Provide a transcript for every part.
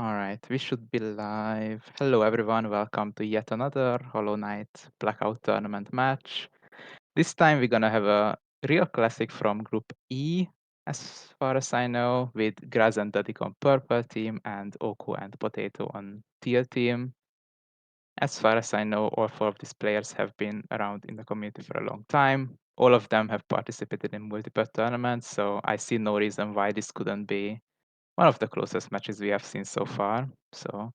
All right, we should be live. Hello, everyone. Welcome to yet another Hollow Knight Blackout Tournament match. This time, we're gonna have a real classic from Group E, as far as I know, with Graz and Dadik on purple team and Oku and Potato on teal team. As far as I know, all four of these players have been around in the community for a long time. All of them have participated in multiple tournaments, so I see no reason why this couldn't be one of the closest matches we have seen so far. So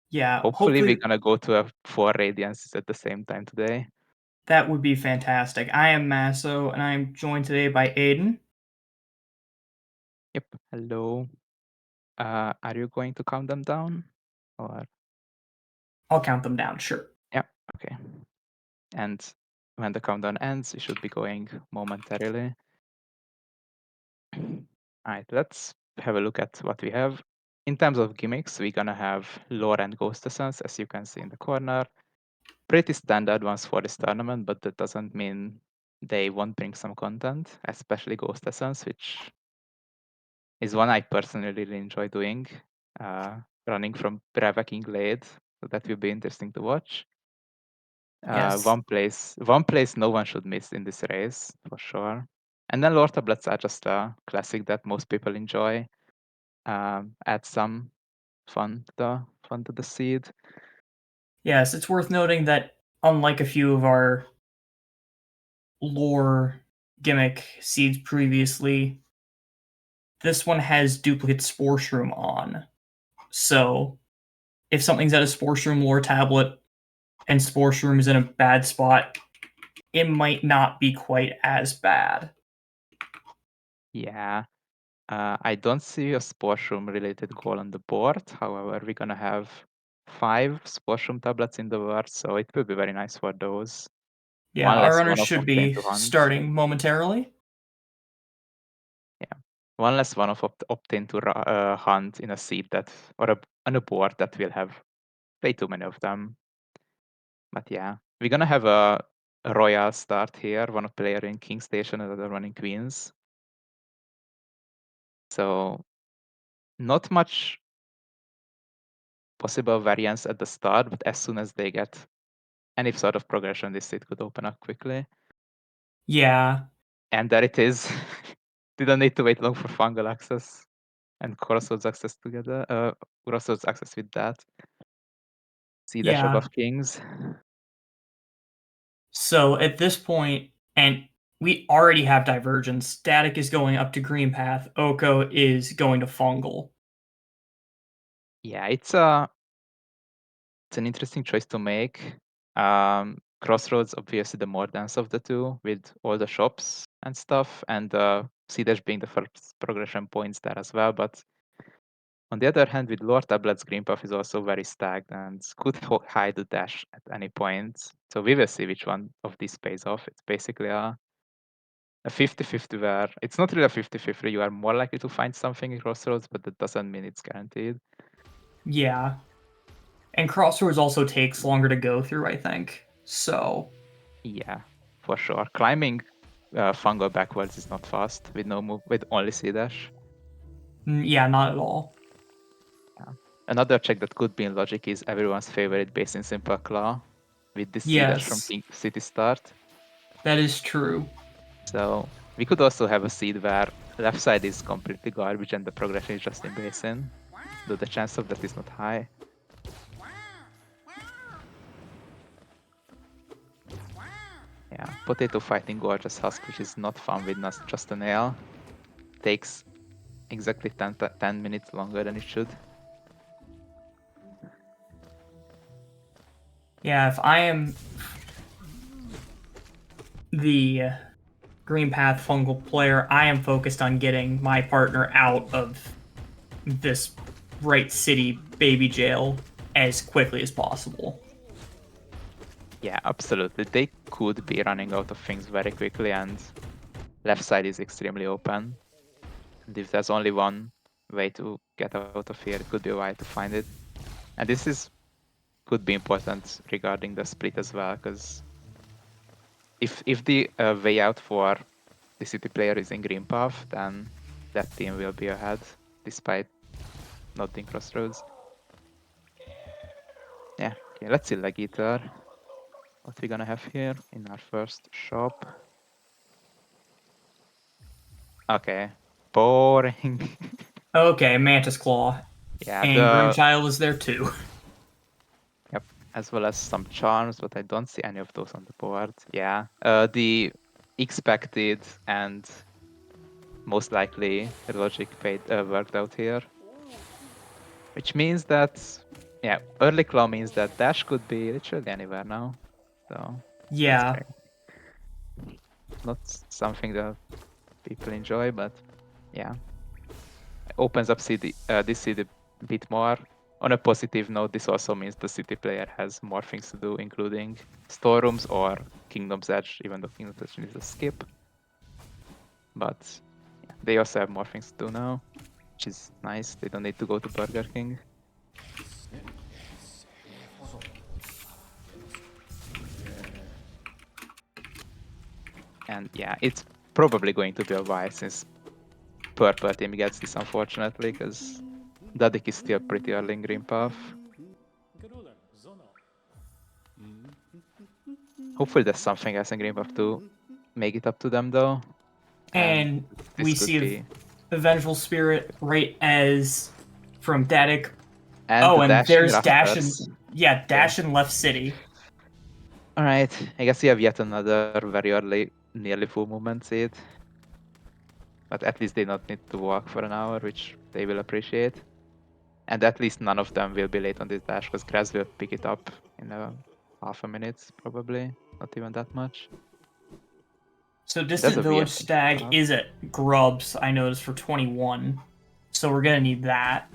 Yeah, hopefully we're hopefully gonna go to a 4 radiances at the same time today. that would be fantastic. I am Masso, and I am joined today by Aiden. Yep. Hello. Are you going to count them down? Or I'll count them down, sure. yeah, okay. And when the countdown ends, we should be going momentarily. Alright, let's have a look at what we have. In terms of gimmicks, we're gonna have lore and ghost essence, as you can see in the corner. Pretty standard ones for this tournament, but that doesn't mean they won't bring some content, especially ghost essence, which is one I personally really enjoy doing, running from Brevaking Glade. So that will be interesting to watch. Yes. One place no one should miss in this race, for sure. And then Lord Tablets are just a classic that most people enjoy. Add some fun to the seed. Yes, it's worth noting that unlike a few of our lore gimmick seeds previously, this one has duplicate Spore Shroom on. So, if something's at a Spore Shroom lore tablet and Spore Shroom is in a bad spot, it might not be quite as bad. Yeah. I don't see a Sporshroom related goal on the board. However, we're gonna have 5 Sporshroom tablets in the world, so it will be very nice for those. Yeah, One our less runners one-off should Octane be to hunt. starting momentarily. Yeah. One less one-off Octane to hunt in a seed that, or on a board that will have way too many of them. But yeah, we're gonna have a royal start here, one player in King Station, another one in Queens. So not much possible variance at the start, but as soon as they get any sort of progression, this seat could open up quickly. Yeah. And there it is. Didn't need to wait long for fungal access and crossroads access together. Crossroads access with that. See dash Yeah. above kings. So at this point, and we already have divergence. Static is going up to green path. Oko is going to fungal. Yeah, it's an interesting choice to make. Crossroads, obviously the more dense of the two, with all the shops and stuff, and C dash being the first progression points there as well. But on the other hand, with Lord Tablet's green path is also very stacked and could hide the dash at any point. So we will see which one of these pays off. It's basically a 50-50 where it's not really a 50-50. You are more likely to find something in Crossroads, but that doesn't mean it's guaranteed. Yeah. And Crossroads also takes longer to go through, I think. So, Yeah, for sure. Climbing fungal backwards is not fast with no move, with only C dash. yeah, not at all. Yeah. Another check that could be in logic is everyone's favorite base in Simple Claw with this C dash from Yes, King City start. that is true. So we could also have a seed where left side is completely garbage and the progression is just in basin, though the chance of that is not high. Yeah, Potato fighting Gorgeous Husk, which is not fun with just a nail. Takes exactly 10 minutes longer than it should. Yeah, if I am the green path fungal player, I am focused on getting my partner out of this Bright City baby jail as quickly as possible. Yeah, absolutely. They could be running out of things very quickly, and left side is extremely open. And if there's only one way to get out of here, it could be a way to find it. And this is could be important regarding the split as well, because if the way out for the city player is in green path, then that team will be ahead, despite not in Crossroads. Yeah, okay, let's see Legator. What we gonna have here in our first shop. Okay, boring. Okay, Mantis Claw. Yeah, And Grimchild is there too. yep, as well as some charms, but I don't see any of those on the board. Yeah, the expected and most likely logic worked out here, which means that, yeah, early claw means that dash could be literally anywhere now. So that's Yeah. great. Not something that people enjoy, but yeah, it opens up this city a bit more. On a positive note, this also means the city player has more things to do, including storerooms or Kingdom's Edge, even though Kingdom's Edge is a skip. But yeah, they also have more things to do now, which is nice. They don't need to go to Burger King. And yeah, it's probably going to be a while since Purple team gets this, unfortunately, because Dadik is still pretty early in Green Path. Hopefully there's something else in Green Path to make it up to them, though. And And this we could see be... a Vengeful Spirit right as from Datic. And Oh, the and dashing there's Dash and rafters. yeah, Okay. Dash in Left City. Alright, I guess you have yet another very early, nearly full movement seed. But at least they not need to walk for an hour, which they will appreciate. And at least none of them will be late on this dash, because Krez will pick it up in half a minute, probably. Not even that much. So There's Distant a Village VS in Green Stag Path. is at Grubs, I noticed, for 21. So we're gonna need that.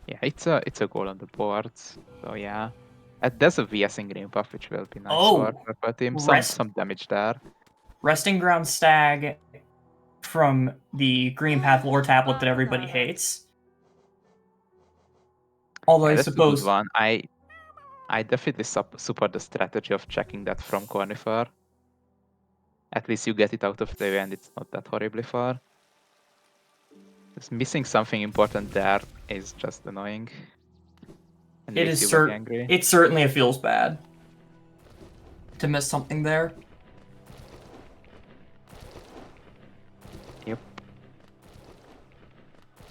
Yeah, it's a goal on the board. So yeah. There's a VS in Green Path, which will be nice for Oh, Purple team. rest Some damage there. Resting Ground Stag from the Green Path lore tablet that everybody hates. Although Yeah, I that's a good suppose one. I definitely support the strategy of checking that from Cornifer. At least you get it out of the way and it's not that horribly far. Just missing something important there is just annoying and it makes is you very angry. it certainly feels bad to miss something there. Yep.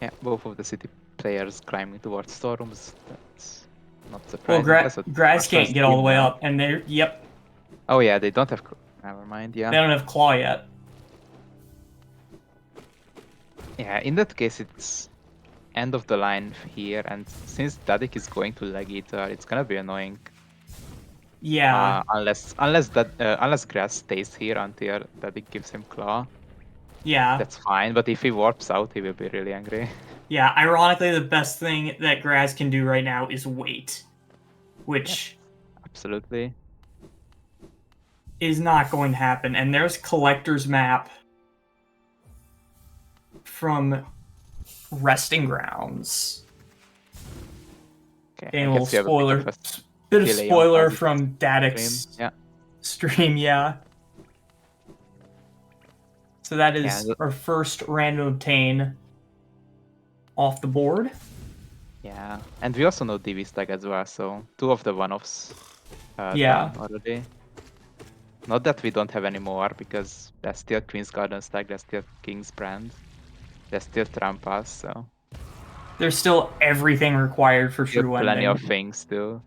Yeah, both of the city players climbing towards storerooms. That's not Well, surprising. That's what Graz our can't first get all the team way now. up, and they're yep, Oh yeah, they don't have. Never mind. they Yeah, don't have Claw yet. yeah. In that case, it's end of the line here, and since Dadik is going to Legator, it's gonna be annoying. Yeah, Unless Grass stays here until Dadik gives him Claw, yeah, that's fine. But if he warps out, he will be really angry. yeah. Ironically, the best thing that Graz can do right now is wait, Yep, which absolutely. is not going to happen. And there's Collector's Map from Resting Grounds. Okay, Getting I a little guess you have a bit of spoiler, a bit of delay on spoiler Dadik's from stream. Dadic's Yeah, stream, yeah. So that yeah, is our first random obtain off the board. yeah. And we also know DV Stag as well, so two of the one-offs Yeah, done already. Not that we don't have any more, because there's still Queen's Garden Stag, there's still King's Brand, there's still Trampas, so there's still everything required for still true plenty ending. of things to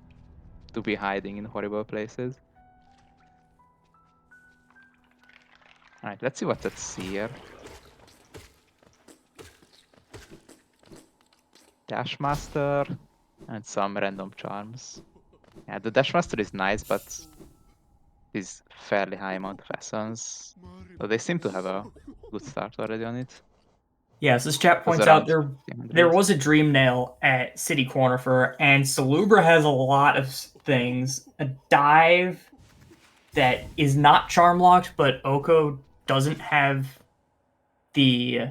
be hiding in horrible places. Alright, let's see what's at Seer. Dashmaster and some random charms. Yeah, the Dashmaster is nice, but is fairly high amount of essence. So they seem to have a good start already on it. Yes, this chat It was points out around there 300. was a dream nail at City Corner for, and Salubra has a lot of things. A dive that is not charm locked, but Oko doesn't have the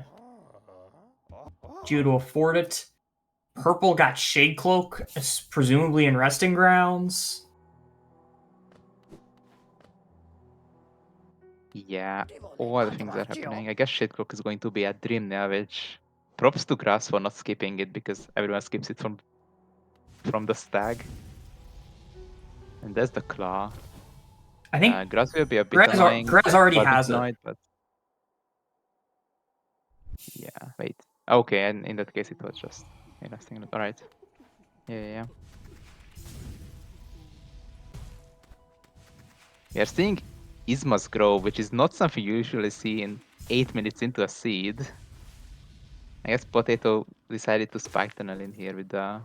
due to afford it. Purple got Shade Cloak, presumably in Resting Grounds. Yeah, all the things are happening. I guess Shitcloak is going to be a dream now, which props to Grass for not skipping it, because everyone skips it from the stag. And there's the claw. I think Grass will be a bit annoying. Graz already Wasn't has it. annoyed, but yeah, wait. Okay, and in that case it was just interesting. Alright. Yeah. We are seeing Isma's Grove, which is not something you usually see in 8 minutes into a seed. I guess Potato decided to spike tunnel in here with the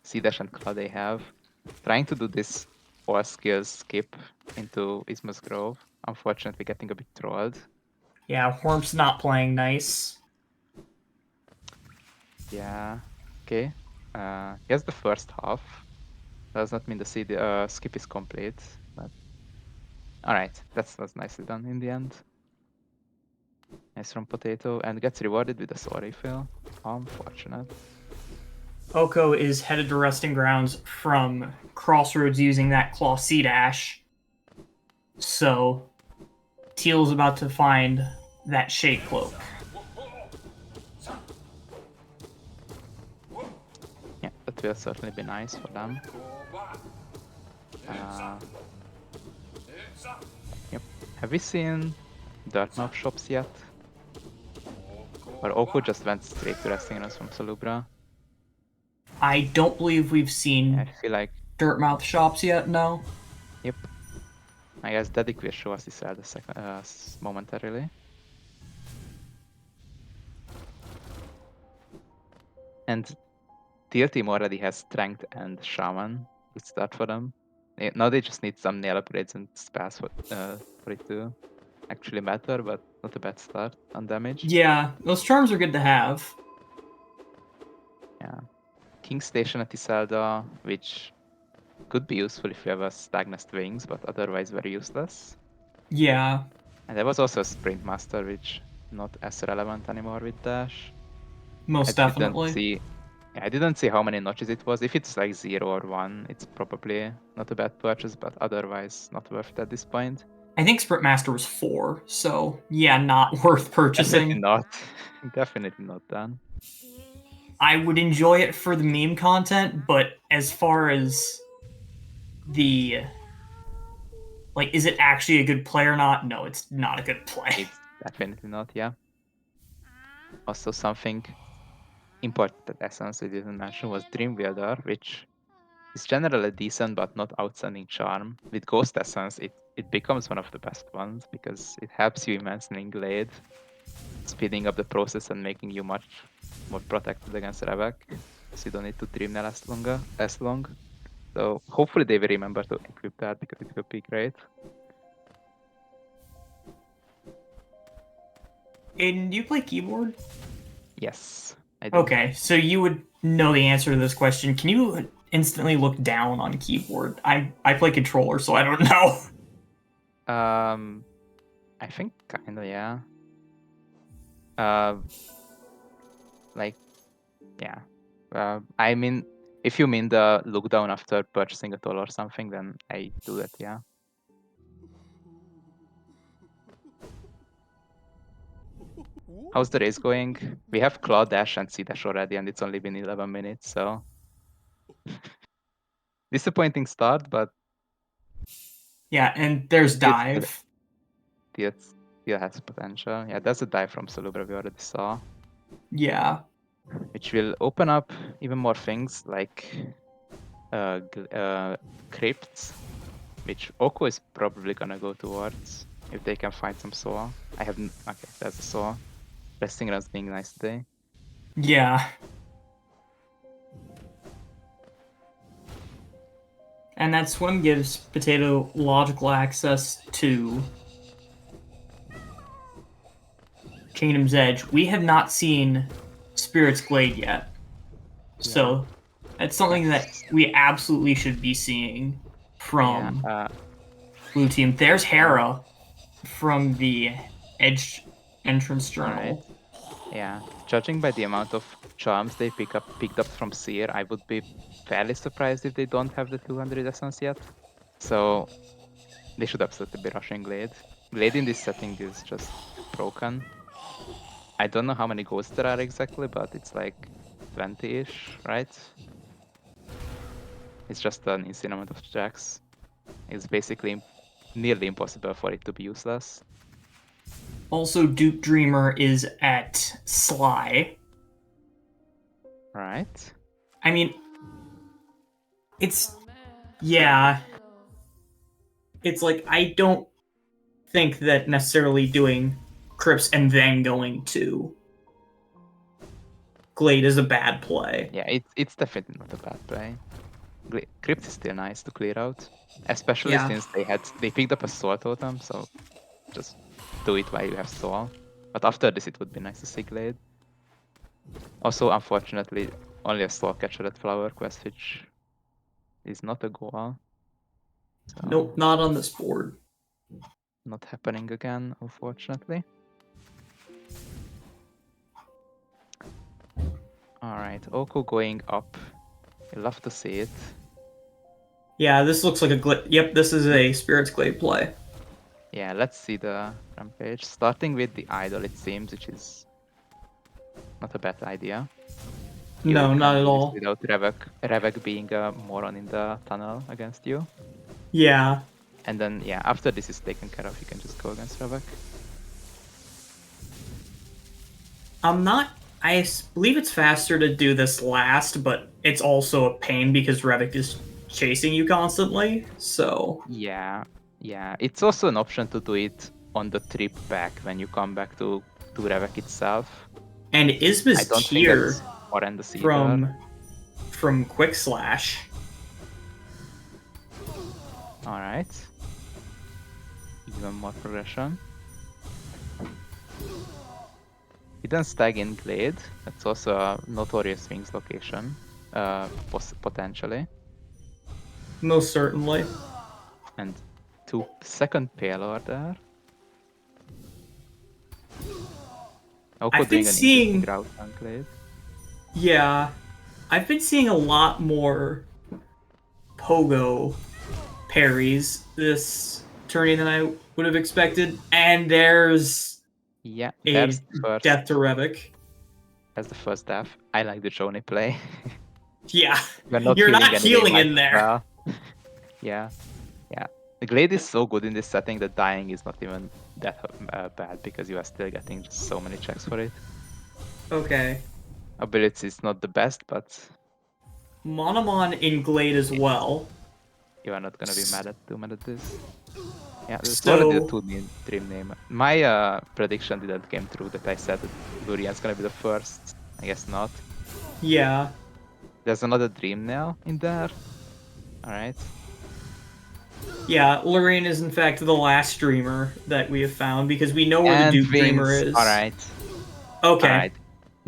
Sea Dash and Claw they have. Trying to do this all skills skip into Isma's Grove. Unfortunately getting a bit trolled. Yeah, Worm's not playing nice. Yeah. Okay. Here's the first half. Does not mean the seed skip is complete, but alright, that was nicely done in the end. Nice from Potato, and gets rewarded with a soul refill. Unfortunate. Oko is headed to Resting Grounds from Crossroads using that Claw Sea Dash. So, Teal's about to find that Shade Cloak. Yeah, that will certainly be nice for them. Yep. Have we seen Dirtmouth shops yet? Or Oko just went straight to Resting Grounds from Salubra? I don't believe we've Yeah, seen I feel like... Dirtmouth shops yet, no? Yep. I guess Dedic will show us this momentarily. And Teal team already has Strength and Shaman. Good start for them. Now they just need some nail upgrades and spells for it to actually matter, but not a bad start on damage. Yeah, those charms are good to have. Yeah. King Station at Iselda, which could be useful if you have a Stagnest Wings, but otherwise very useless. Yeah. And there was also a Sprint Master, which not as relevant anymore with Dash. Most definitely. I didn't see how many notches it was. If it's like 0 or 1, it's probably not a bad purchase, but otherwise not worth it at this point. I think Sprint Master was 4, so yeah, not worth purchasing. Definitely not. Definitely not done. I would enjoy it for the meme content, but as far as the like, is it actually a good play or not? No, it's not a good play. It's definitely not, yeah. Also something important that Essence we didn't mention was Dream Wielder, which is generally decent but not outstanding charm. With Ghost Essence, it becomes one of the best ones because it helps you immensely in Glade, speeding up the process and making you much more protected against Ravak, so you don't need to Dream Nail as long. So hopefully they will remember to equip that because it could be great. Aiden, do you play keyboard? Yes, I do. Okay, so you would know the answer to this question. Can you instantly look down on keyboard? I play controller, so I don't know. I think kinda, yeah. I mean, if you mean the look down after purchasing a tool or something, then I do that, yeah. How's the race going? We have Claw Dash and C Dash already, and it's only been 11 minutes, so disappointing start, but Yeah, and there's it dive. still has potential. Yeah, there's a dive from Salubra we already saw, Yeah. which will open up even more things like crypts, which Oko is probably gonna go towards if they can find some Soa. Okay, there's a Soa. Resting Grounds being nice today. Yeah. And that swim gives Potato logical access to Kingdom's Edge. We have not seen Spirit's Glade yet. So that's something that we absolutely should be seeing from Blue Team. There's Hera from the Edge entrance journal. Right. Yeah, judging by the amount of charms they picked up from Seer, I would be fairly surprised if they don't have the 200 essence yet. So they should absolutely be rushing Glade. Glade in this setting is just broken. I don't know how many ghosts there are exactly, but it's like 20-ish, right? It's just an insane amount of checks. It's basically nearly impossible for it to be useless. Also, Dupe Dreamer is at Sly. Right? I mean, it's... Yeah. It's like, I don't think that necessarily doing Crypts and then going to Glade is a bad play. Yeah, it's definitely not a bad play. Crypt is still nice to clear out, especially Yeah. since they picked up a soul totem, so just do it while you have soul. But after this, it would be nice to see Glade. Also, unfortunately, only a soul catcher at Flower Quest, which is not a goal. So Nope, not on this board. not happening again, unfortunately. Alright, Oko going up. You love to see it. Yeah, this looks like a Glade. Yep, this is a Spirits Glade play. Yeah, let's see the rampage. Starting with the idol, it seems, which is not a bad idea. You No, can not at do this all. without Revek being a moron in the tunnel against you. Yeah. And then, yeah, after this is taken care of, you can just go against Revek. I'm not. Believe it's faster to do this last, but it's also a pain because Revik is chasing you constantly. So Yeah, yeah. It's also an option to do it on the trip back when you come back to Revek itself. and I Isma's don't think tier that's horrendous either. from Quick Slash. Alright. Even more progression. Hidden Stag in Glade. That's also a notorious Wings location. Potentially. Most certainly. And 2 second Pale Order. Oko I've been doing an interesting seeing. route on Glade. Yeah. I've been seeing a lot more Pogo parries this tourney than I would have expected. And there's Yeah, a death to Revik. that's the first death. I like the Joni play. Yeah. We're not You're healing not anyway, healing might in as there. well. Yeah, yeah. The Glade is so good in this setting that dying is not even that bad because you are still getting just so many checks for it. Okay. Ability is not the best, but Monomon in Glade as well. you are not gonna be too mad at this. Yeah, there's already the So, dream name. My prediction didn't came true that I said that Lurian's gonna be the first. I guess not. yeah. There's another dream nail in there. Alright. Yeah, Lorraine is in fact the last streamer that we have found because we know where the And Duke Dreamer Wings. is. Alright. Okay. Alright.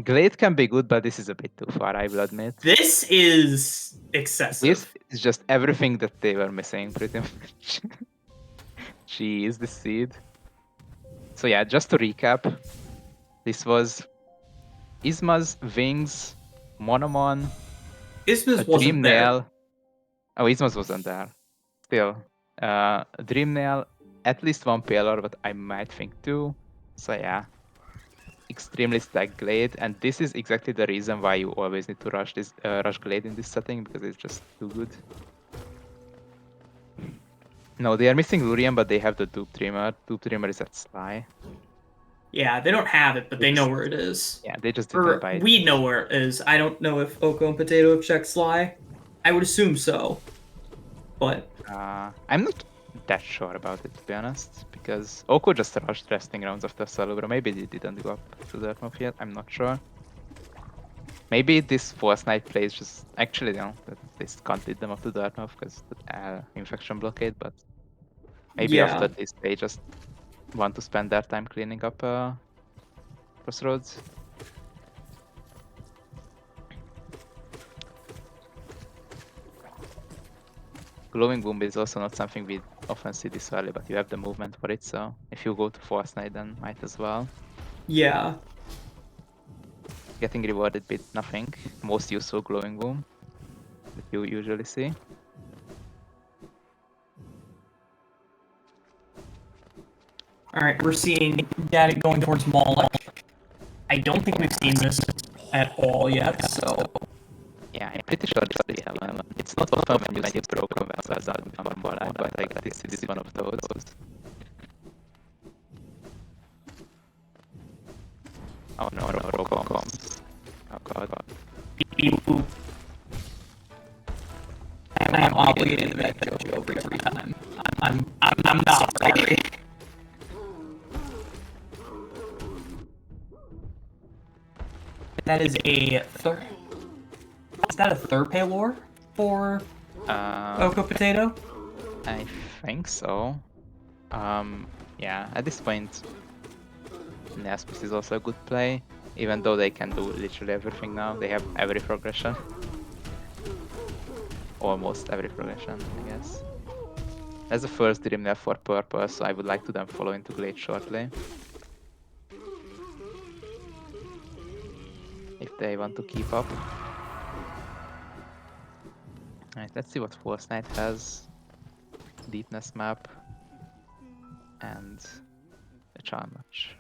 Glade can be good, but this is a bit too far, I will admit. This is excessive. This is just everything that they were missing, pretty much. Jeez, the seed. So yeah, just to recap, this was Isma's Wings, Monomon, a Ismas Dream wasn't there. Nail. Oh, Isma's wasn't there. Still. Dream Nail, at least one Paler, but I might think two. So yeah. Extremely stacked Glade, and this is exactly the reason why you always need to rush Glade in this setting, because it's just too good. No, they are missing Lurian, but they have the Dupe Dreamer. Dupe Dreamer is at Sly. Yeah, they don't have it, but they know where it is. Yeah, they just didn't Or buy it. we know where it is. I don't know if Oko and Potato have checked Sly. I would assume so. But I'm not that sure about it, to be honest, because Oko just rushed resting rounds after Salubra. Maybe they didn't go up to the Earth yet, I'm not sure. Maybe this Force Knight plays just actually, they can't lead them up to the Dartmouth because the infection blockade, but maybe yeah. after this they just want to spend their time cleaning up Crossroads. Glowing Boom is also not something we often see this early, but you have the movement for it, so if you go to Force Knight then might as well. Yeah. Getting rewarded with nothing. Most useful Glowing Boom that you usually see. Alright, we're seeing Daddy going towards Moloch. I don't think we've seen this at all yet, so... Yeah, I'm pretty sure we haven't. It's not often when you see broken vessels out in Armor Line, but I guess this is one of those. Oh no, broken comms. Oh god. I'm obligated to make that joke every time. I'm not sorry. That is a third. Is that a third paylore for Oko Potato? I think so. Yeah, at this point, Nespis is also a good play, even though they can do literally everything now. They have every progression. Almost every progression, I guess. As the first Dream left for purple, so I would like to then follow into Glade shortly. If they want to keep up. Alright, let's see what Force Knight has. Deepness map. And a charm match.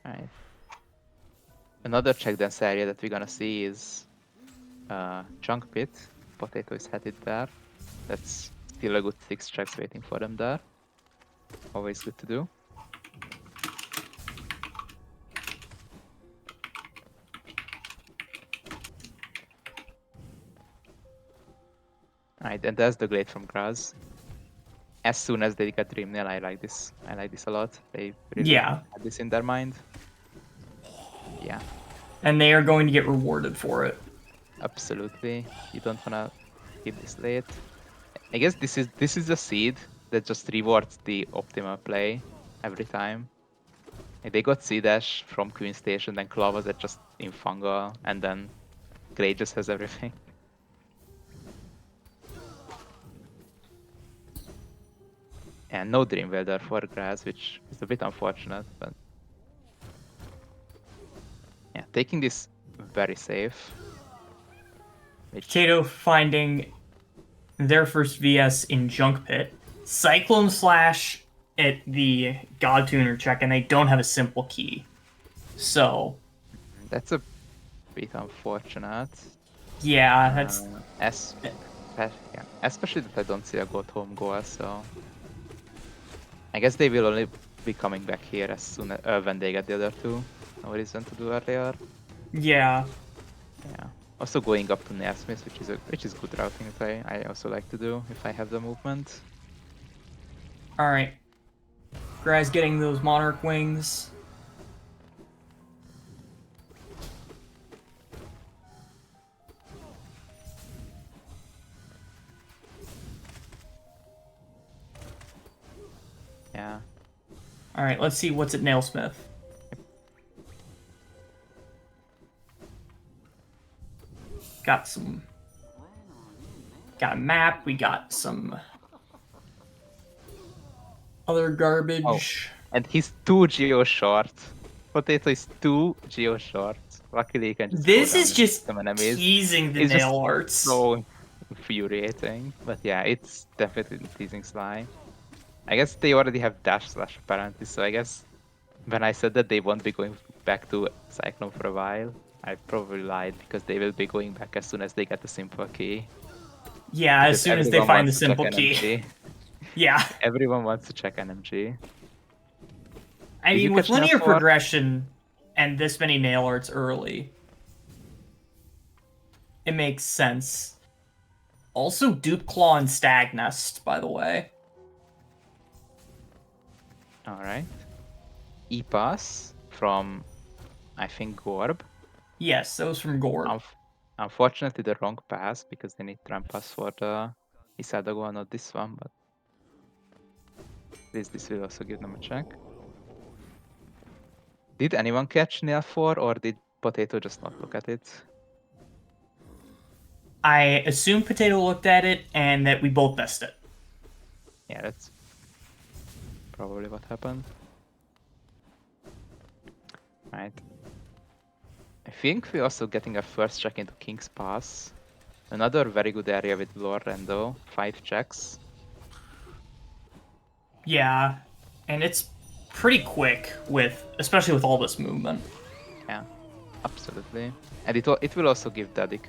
Alright. Another check dance area that we're gonna see is Junk Pit. Potato is headed there. That's still a good 6 checks waiting for them there. Always good to do. Alright, and there's the Glade from Graz. As soon as they get Dream Nail, I like this. I like this a lot. They really had this in their mind. Yeah. And they are going to get rewarded for it. Absolutely. You don't wanna keep this late. I guess this is a seed that just rewards the optimal play every time. Like they got Sea Dash from Queen Station, then Clovers that just in Fungal, and then Glade just has everything. And no Dream Welder for Grass, which is a bit unfortunate, but yeah, taking this very safe. Potato finding their first VS in Junk Pit. Cyclone Slash at the God Tuner check, and they don't have a simple key. So... That's a bit unfortunate. Yeah, that's... Especially that I don't see a Got Home goal, so... I guess they will only be coming back here as soon as when they get the other two. No reason to do earlier. Yeah. Yeah. Also going up to Nesmith, which is good routing play. I also like to do if I have the movement. Alright. Graz getting those Monarch wings. Yeah. Alright, let's see what's at Nailsmith. Got a map, we got some other garbage. Oh, and he's 2 geo short. Potato is 2 geo short. Luckily he can just This is just enemies. teasing the It's nail just arts. so infuriating. But yeah, it's definitely teasing Sly. I guess they already have dash slash apparently, so I guess when I said that they won't be going back to Cyclone for a while, I probably lied because they will be going back as soon as they get the simple key. Yeah, Because as soon as they find the simple key. NMG. Yeah. Everyone wants to check NMG. I mean, with linear progression and this many nail arts early, it makes sense. Also, Dupe Claw and Stag Nest, by the way. Alright. E-Pass from, I think, Gorb. Yes, that was from Gorb. Unfortunately, the wrong pass, because they need Trampas for the Isadago, not this one, but this will also give them a check. Did anyone catch Nail 4, or did Potato just not look at it? I assume Potato looked at it, and that we both missed it. Yeah, that's probably what happened. Right. I think we're also getting a first check into King's Pass. Another very good area with Lord Rendo. 5 checks. Yeah, and it's pretty quick with, especially with all this movement. Absolutely. And it will also give Dadik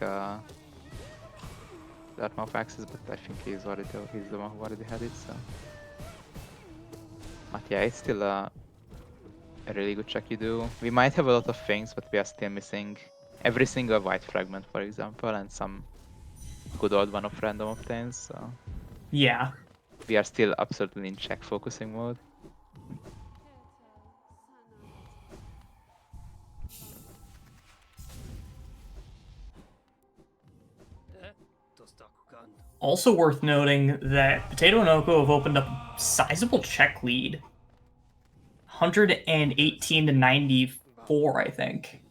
that map access, but I think he's the one who already had it, so. But yeah, it's still a really good check you do. We might have a lot of things, but we are still missing every single white fragment, for example, and some good old one of random obtains, so Yeah. we are still absolutely in check focusing mode. Also worth noting that Potato and Oko have opened up a sizable check lead. 118 to 94, I think.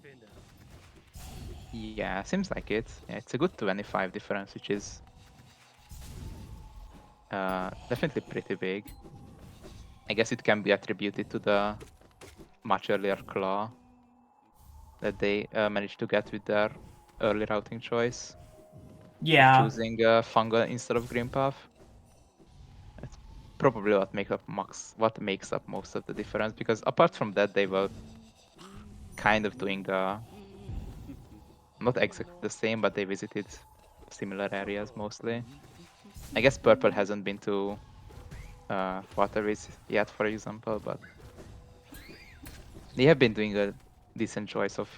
Yeah, seems like it. Yeah, it's a good 25 difference, which is definitely pretty big. I guess it can be attributed to the much earlier claw that they managed to get with their early routing choice of Yeah. choosing fungal instead of green path. That's probably what makes up most of the difference, because apart from that, they were kind of doing not exactly the same, but they visited similar areas mostly. I guess purple hasn't been to waterways yet, for example, but they have been doing a decent choice of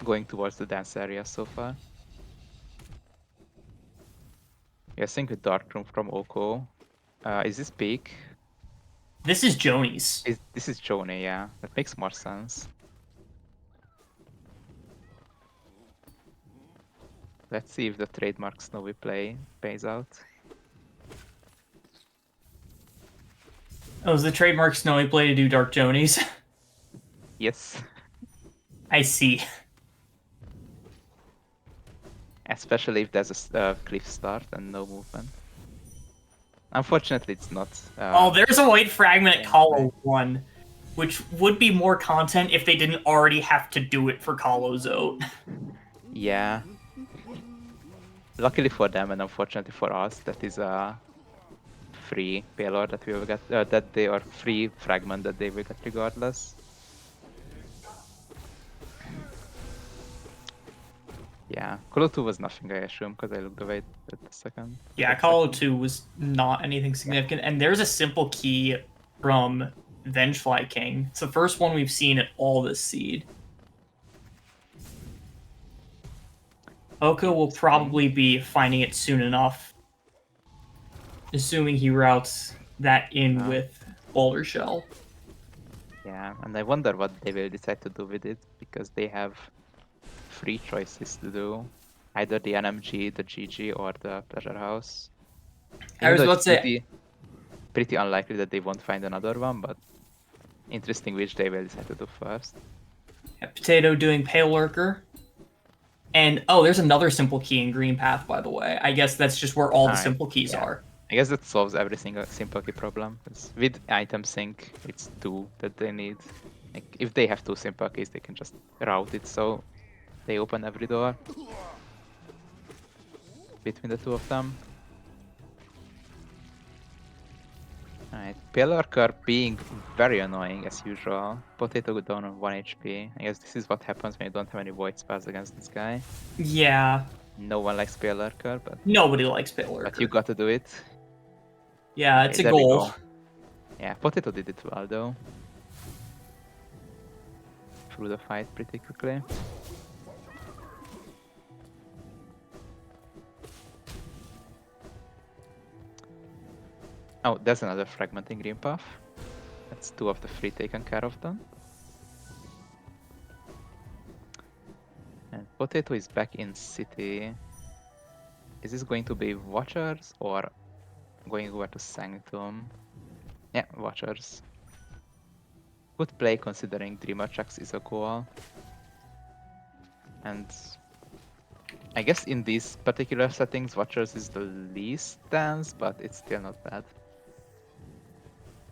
going towards the dense areas so far. Yeah, I think a dark room from Oko. Is this peak? This is Joni's. This is Jone, yeah. That makes more sense. Let's see if the trademark Snowy play pays out. Oh, is the trademark Snowy play to do Dark Joni's? Yes. I see. Especially if there's a cliff start and no movement. Unfortunately, it's not. Oh, there's a white fragment at Gameplay. Colo 1, which would be more content if they didn't already have to do it for Colo's Oat. Yeah. Luckily for them and unfortunately for us, that is a free payload that we will get. That they are free fragment that they will get regardless. Yeah, Colo 2 was nothing, I assume, because I looked away at the second. Yeah, That Colo second. 2 was not anything significant. And there's a simple key from Vengefly King. It's the first one we've seen at all this seed. Oko will probably be finding it soon enough, assuming he routes that in with Boulder Shell. Yeah, and I wonder what they will decide to do with it, because they have three choices to do. Either the NMG, the GG, or the Pleasure House. I Even was though about it's to say, pretty unlikely that they won't find another one, but interesting which they will decide to do first. Potato doing Pale Lurker. And oh, there's another simple key in Green Path, by the way. I guess that's just where all the Alright, simple keys yeah. are. I guess that solves every single simple key problem. 'Cause with item sync, it's two that they need. Like, if they have two simple keys, they can just route it so they open every door between the two of them. Alright, Pillarker being very annoying as usual. Potato down on 1 HP. I guess this is what happens when you don't have any void spells against this guy. Yeah. No one likes Pillarker, but Nobody likes Pale Lurker. you gotta do it. Yeah, Okay, it's a there we goal. go. Yeah, Potato did it well though. Through the fight pretty quickly. Oh, there's another fragmenting green path. That's two of the three taken care of then. And Potato is back in city. Is this going to be Watchers or going over to Sanctum? Yeah, Watchers. Good play considering Dreamer checks is a goal. And I guess in these particular settings, Watchers is the least dense, but it's still not bad.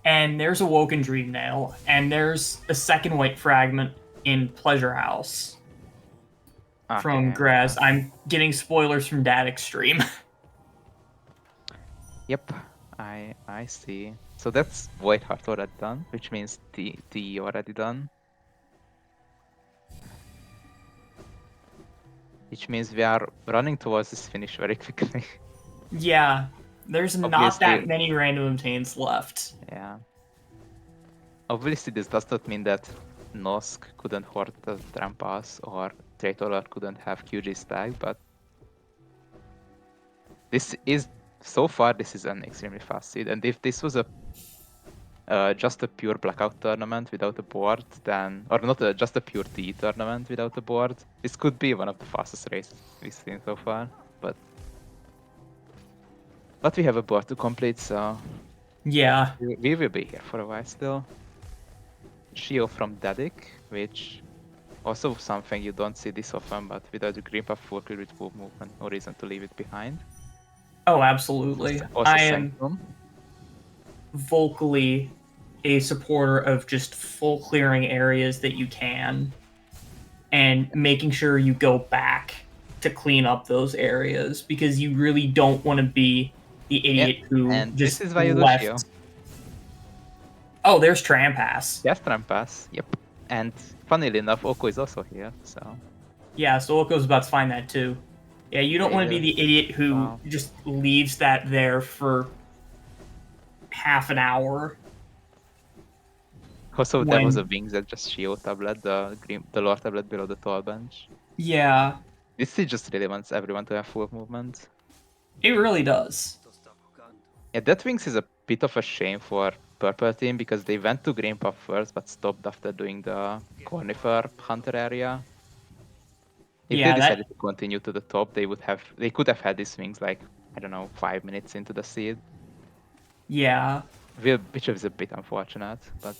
And there's a Woken Dream Nail, and there's a second white fragment in Pleasure House from Graz. Yeah. I'm getting spoilers from Dad Extreme. Yep, I see. So that's Void Heart already done, which means the already done. which means we are running towards this finish very quickly. Yeah, there's not Obviously, that many random obtains left. yeah. Obviously, this does not mean that Nosk couldn't hoard the Trampas or Traitor couldn't have QG stack, but this is, so far, this is an extremely fast seed. And if this was a just a pure blackout tournament without a board, then, or not just a pure D tournament without a board, this could be one of the fastest races we've seen so far. But we have a board to complete, so Yeah. we will be here for a while still. Shio from Dadik, which also something you don't see this often, but without the green puff full clear with full movement, no reason to leave it behind. Oh, absolutely. Also I am Sanctum. vocally a supporter of just full clearing areas that you can and making sure you go back to clean up those areas because you really don't want to be the idiot who And just this is why you do Shio. left. Oh, there's Trampas. Yes, Trampas, yep. And funnily enough, Oko is also here, so. Yeah, so Oko's about to find that too. Yeah, you don't want to be the idiot who just leaves that there for half an hour. Also, there was a Wings that just Shio tablet, the lore tablet below the tall bench. Yeah. This just really wants everyone to have full movement. It really does. Yeah, that Wings is a bit of a shame for Purple team because they went to Green Puff first but stopped after doing the Cornifer Hunter area. If they decided to continue to the top, they could have had these Wings like, I don't know, 5 minutes into the seed. Yeah. Which is a bit unfortunate, but.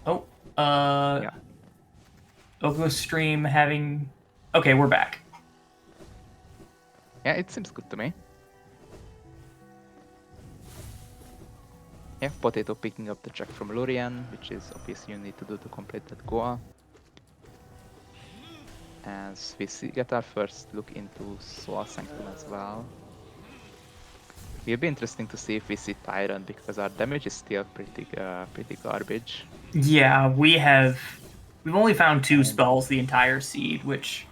Oh, yeah. Oko stream having. Okay, we're back. Yeah, it seems good to me. Yeah, Potato picking up the check from Lurian, which is obviously you need to do to complete that goal. As we get our first look into Soul Sanctum as well. It'll be interesting to see if we see Tyrant because our damage is still pretty garbage. Yeah, we've only found 2 spells the entire seed, which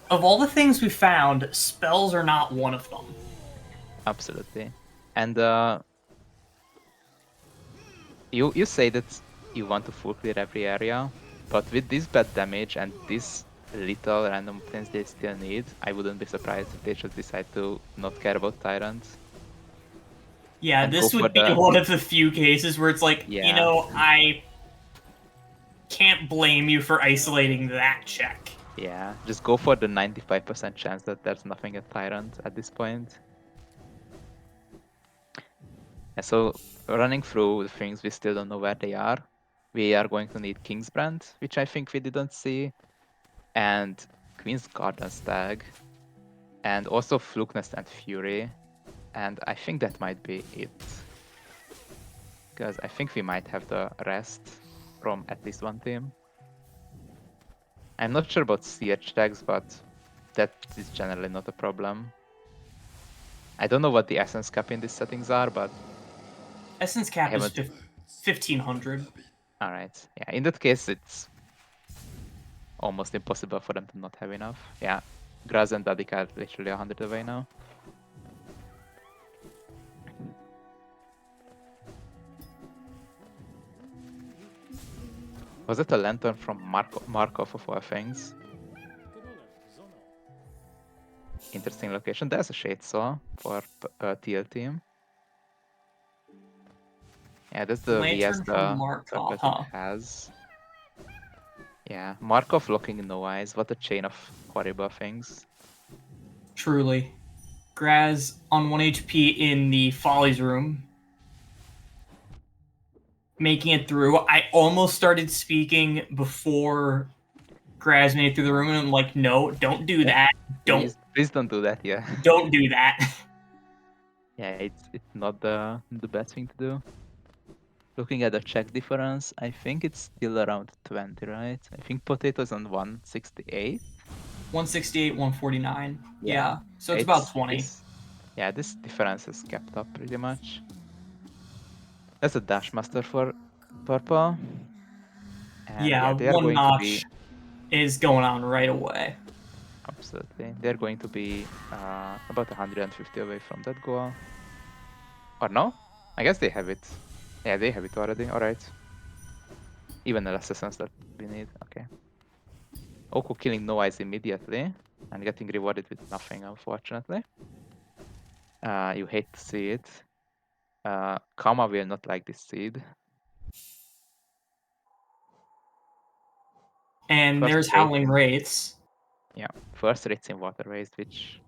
of all the things we found, spells are not one of them. Absolutely. And you say that you want to full clear every area, but with this bad damage and this little random things they still need, I wouldn't be surprised if they just decide to not care about Tyrants. Yeah, and this would be one of the few cases where it's like, you know, I can't blame you for isolating that check. Yeah, just go for the 95% chance that there's nothing at Tyrant at this point. And so, running through the things, we still don't know where they are. We are going to need Kingsbrand, which I think we didn't see, and Queen's Garden Stag, and also Fluke Nest and Fury. And I think that might be it. Because I think we might have the rest from at least one team. I'm not sure about CH tags, but that is generally not a problem. I don't know what the essence cap in these settings are, but... Essence cap is 1500. Alright, yeah, in that case it's almost impossible for them to not have enough. Yeah, Graz and Dadik are literally 100 away now. Was it a lantern from Markov of all things? Interesting location. There's a Shade Saw for TL team. Yeah, that's the VS the Purple team has. Yeah, Markov looking no eyes. What a chain of horrible things. Truly. Graz on 1 HP in the Follies room. Making it through. I almost started speaking before Graz made it through the room, and I'm like, no, don't do that. Please don't do that, yeah. Don't do that. Yeah, it's not the best thing to do. Looking at the check difference, I think it's still around 20, right? I think Potato's on 168. 168, 149. Yeah. So it's about 20. This difference is kept up pretty much. That's a Dash Master for Purple. And yeah, they are one going notch to be... is going on right away. absolutely. They're going to be about 150 away from that goal. Or no? I guess they have it. Yeah, they have it already. All right. Even the assassins that we need. Okay. Oko killing no eyes immediately and getting rewarded with nothing, unfortunately. You hate to see it. Kama will not like this seed. And First there's race Howling in, Wraiths. yeah, first rates in waterways, which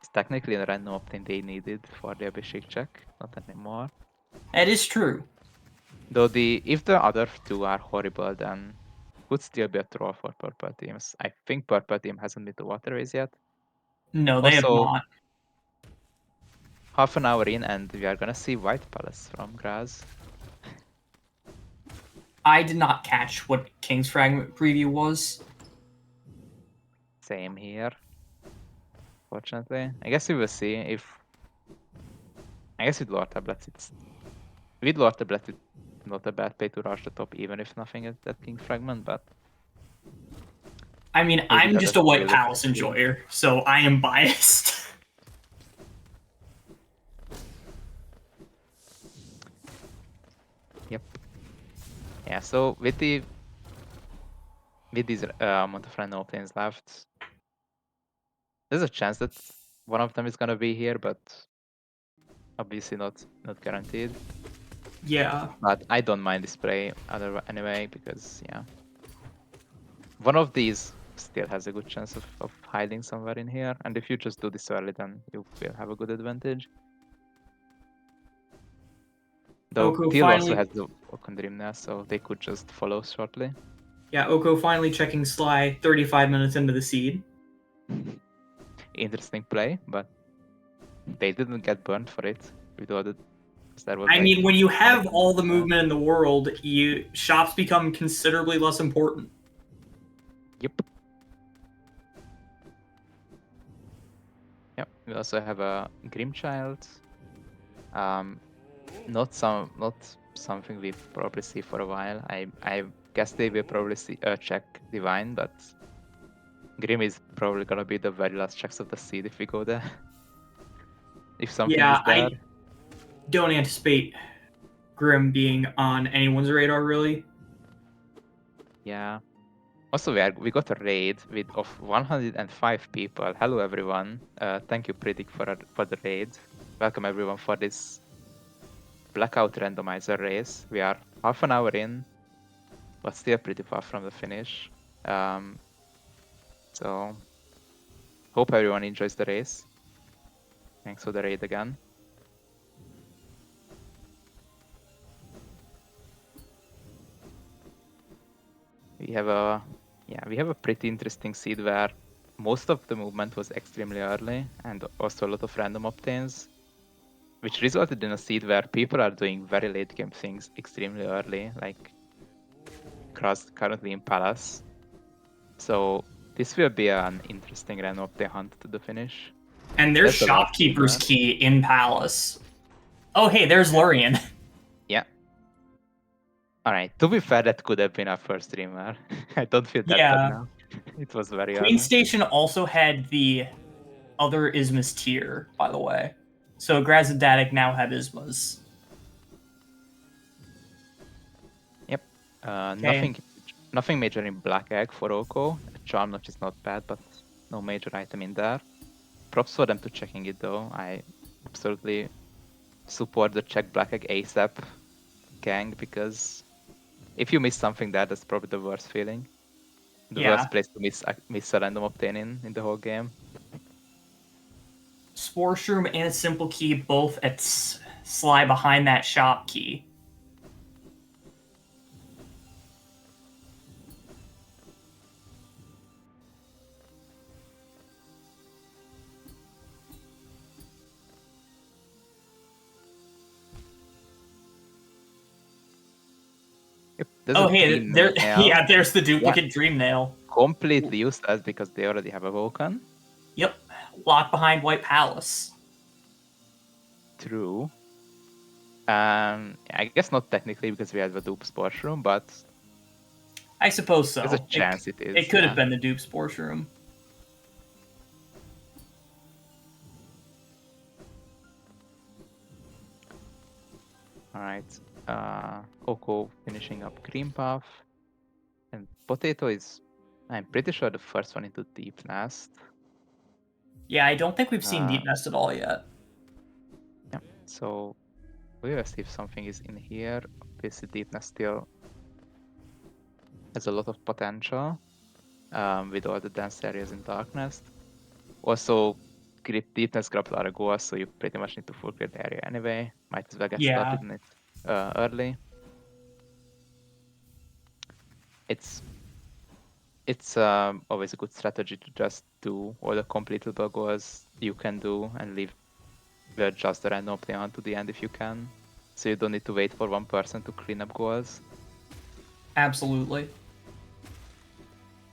is technically a random opt-in they needed for the Abhishek check, not anymore. That is true. Though if the other two are horrible, then would still be a troll for purple teams. I think purple team hasn't been to waterways yet. No, they have Also, not. half an hour in, and we are gonna see White Palace from Graz. I did not catch what King's Fragment preview was. Same here. Fortunately, I guess we will see if. I guess with Lord Tablets, with Lord Tablets, it's not a bad play to rush the top, even if nothing is that King Fragment, but I mean, maybe I'm the just other a White two look Palace cool. enjoyer, so I am biased. Yep. Yeah. So with these amount of random openings left, there's a chance that one of them is gonna be here, but obviously not guaranteed. Yeah. But I don't mind this play anyway because yeah, one of these still has a good chance of hiding somewhere in here, and if you just do this early, then you will have a good advantage. Though Oko Teal also finally, has the Okon Dream now, so they could just follow shortly. yeah, Oko finally checking Sly 35 minutes into the seed. Interesting play, but they didn't get burned for it. With all the there was I like mean, when you one of have them all the that. movement in the world, shops become considerably less important. Yep. Yep. We also have a Grim Child. Not something we probably see for a while. I guess they will probably see check Divine, but Grim is probably gonna be the very last checks of the seed if we go there. If something Yeah, is there. I don't anticipate Grim being on anyone's radar, really. Yeah. Also, we got a raid of 105 people. Hello, everyone. Thank you, Predict, for the raid. Welcome, everyone, for this Blackout Randomizer race. We are half an hour in, but still pretty far from the finish. So, hope everyone enjoys the race. Thanks for the raid again. We have a pretty interesting seed where most of the movement was extremely early and also a lot of random opt-ins, which resulted in a seed where people are doing very late game things extremely early, like currently in Palace. So this will be an interesting random opt-in hunt to the finish. And there's That's the last Shopkeeper's streamer. Key in Palace. Oh, hey, there's Lurian. Yeah. Alright, to be fair, that could have been our first streamer. I don't feel that bad Yeah. now. It was very Queen early. Station also had the other Ismas tier, by the way. So Graz and Datic now have Ismas. Yep. Okay. Nothing major in Black Egg for Oko. Charm Notch is not bad, but no major item in there. Props for them to checking it though. I absolutely support the check Black Egg ASAP gang because if you miss something there, that's probably the worst feeling. The Yeah. worst place to miss a random obtaining in the whole game. Spore Shroom and a Simple Key both at Sly behind that shop key. Yep, there's Oh, a hey, Dream there. Nail. Yeah, there's the Yeah, duplicate Dream Nail. completely useless because they already have a Vulcan. Yep, locked behind White Palace. True. I guess not technically because we have a dupe sports room, but I suppose there's a so. chance it It is. could have Yeah. been the dupe Spore Shroom. Alright. Oko finishing up green buff. And Potato is, I'm pretty sure, the first one into Deep Nest. Yeah, I don't think we've seen Uh, Deep Nest at all yet. yeah, so we will see if something is in here. Obviously, Deep Nest still has a lot of potential with all the dense areas in Darkness. Also, Deep Nest grabbed a lot of goals, so you pretty much need to full clear the area anyway. Might as well get Yeah. started in it early. It's always a good strategy to just do all the completable goals you can do and leave just the random play on to the end if you can. So you don't need to wait for one person to clean up goals. Absolutely.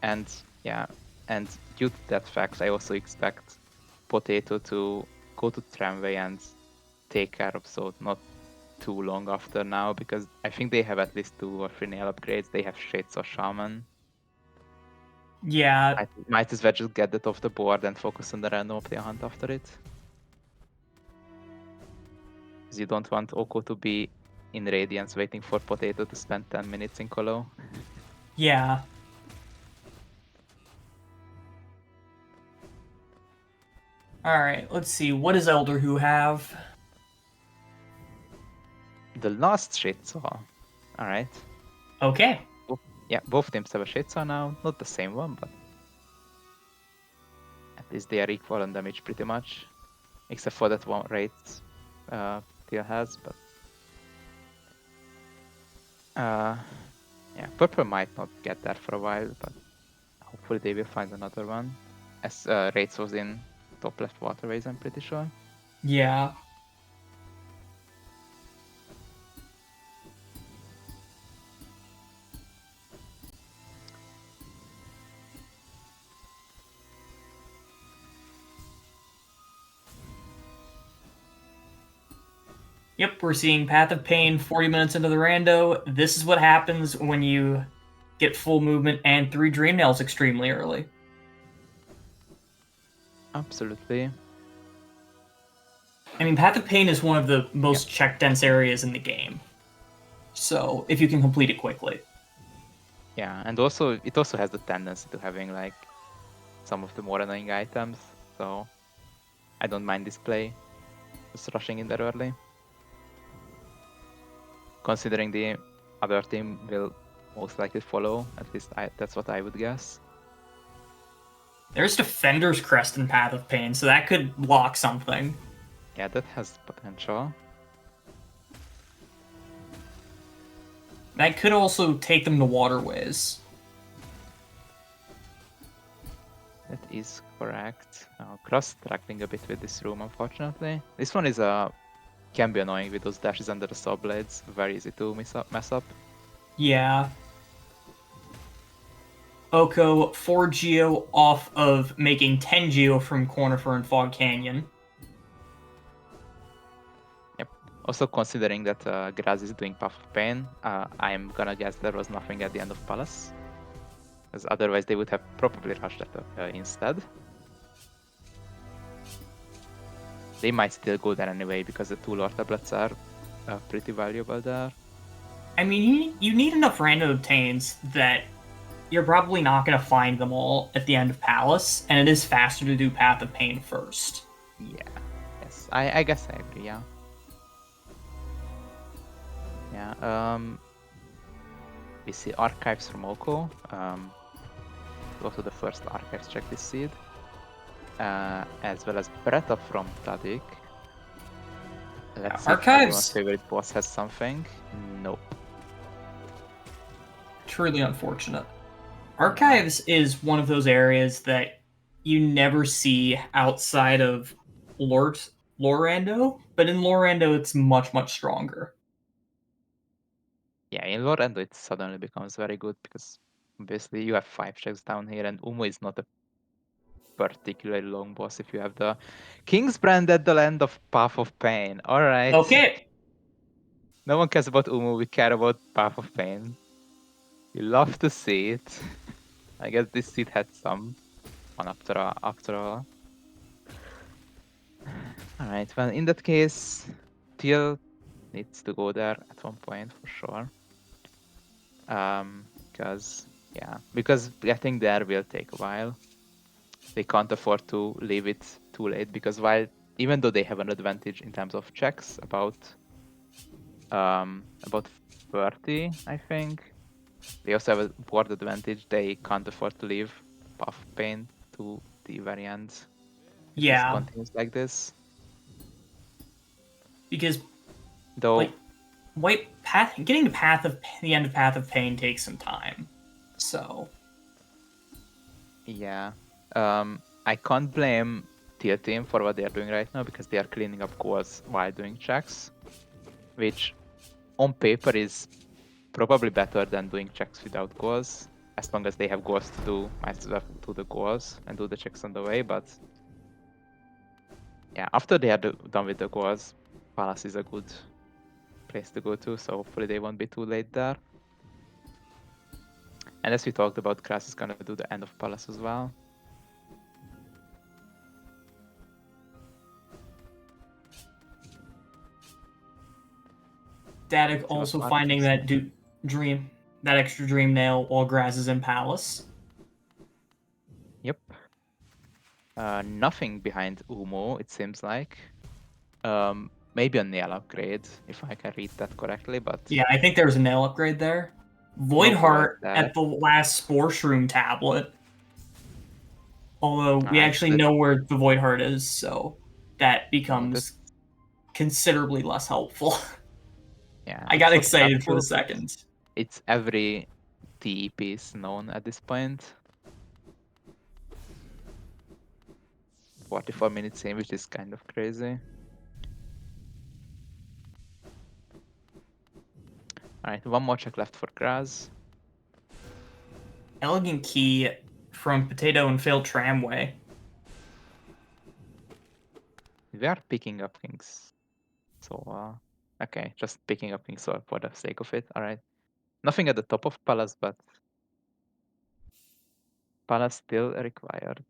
And yeah, and due to that fact, I also expect Potato to go to Tramway and take care of Zod not too long after now, because I think they have at least 2 or 3 nail upgrades. They have Shades or Shaman. Yeah. Might as well just get that off the board and focus on the random play hunt after it. Because you don't want Oko to be in Radiance waiting for Potato to spend 10 minutes in Colo. Yeah. Alright, let's see. What does Elder Who have? The last Shitsaw. Alright. Okay. Yeah, both teams have a Shitsaw now. Not the same one, but at least they are equal on damage pretty much. Except for that one rate Teal has, but yeah, Purple might not get there for a while, but hopefully they will find another one. As Rates was in top left waterways, I'm pretty sure. Yeah. Yep, we're seeing Path of Pain 40 minutes into the rando. This is what happens when you get full movement and 3 Dream Nails extremely early. Absolutely. I mean, Path of Pain is one of the most check dense areas in the game. So, if you can complete it quickly. Yeah, and also it also has the tendency to having like some of the more annoying items, so I don't mind this play. Just rushing in there early. Considering the other team will most likely follow, at least that's what I would guess. There's Defender's Crest in Path of Pain, so that could block something. Yeah, that has potential. That could also take them to Waterways. That is correct. Cross struggling a bit with this room, unfortunately. This one is can be annoying with those dashes under the saw blades. Very easy to mess up. Yeah. Oko 4 Geo off of making 10 Geo from Cornifer and Fog Canyon. Yep. Also considering that Graz is doing Path of Pain, I'm gonna guess there was nothing at the end of Palace. Because otherwise they would have probably rushed that instead. They might still go there anyway because the 2 Lord tablets are pretty valuable there. I mean, you need enough random obtains that you're probably not going to find them all at the end of Palace, and it is faster to do Path of Pain first. Yeah. Yes. I guess I agree, yeah. Yeah. We see archives from Oko. Go to the first archives check this seed. As well as Beretta from Tadic. Let's see if everyone's Archives, favorite boss has something. Nope. truly unfortunate. Archives is one of those areas that you never see outside of Lorando, but in Lorando it's much, much stronger. Yeah, in Lorendo it suddenly becomes very good because obviously you have 5 checks down here and Umo is not a particularly long boss if you have the King's Brand at the land of Path of Pain. Alright. Okay. No one cares about Umu, we care about Path of Pain. You love to see it. I guess this seed had some fun after all. Alright, well in that case, Teal needs to go there at one point for sure. Because getting there will take a while. They can't afford to leave it too late because even though they have an advantage in terms of checks, about 30, I think, they also have a board advantage. They can't afford to leave Path of Pain to the very end if this Yeah, continues like this. because Though, like getting to the end of Path of Pain takes some time. So yeah, I can't blame Teal Team for what they are doing right now because they are cleaning up goals while doing checks, which on paper is probably better than doing checks without goals. As long as they have goals to do, might as well do the goals and do the checks on the way. But yeah, after they are done with the goals, Palace is a good place to go to. So hopefully they won't be too late there. And as we talked about, Kras is gonna do the end of Palace as well. Datic See what also Bartek finding thinks. that extra dream nail while Graz is in Palace. Yep. Nothing behind Umo, it seems like. Maybe a nail upgrade, if I can read that correctly, but Yeah, I think there's a nail upgrade there. no goals Voidheart there. at the last Spore Shroom tablet. Although we Alright, actually know where the Voidheart is, so that becomes that's considerably less helpful. yeah, I got it's not excited for a helpful, but second. it's every TE piece known at this point. 44 minutes in, which is kind of crazy. Alright, one more check left for Graz. Elegant Key from Potato and Failed Tramway. We are picking up things. So, okay, just picking up things for the sake of it. Alright. Nothing at the top of Palace, but Palace still required.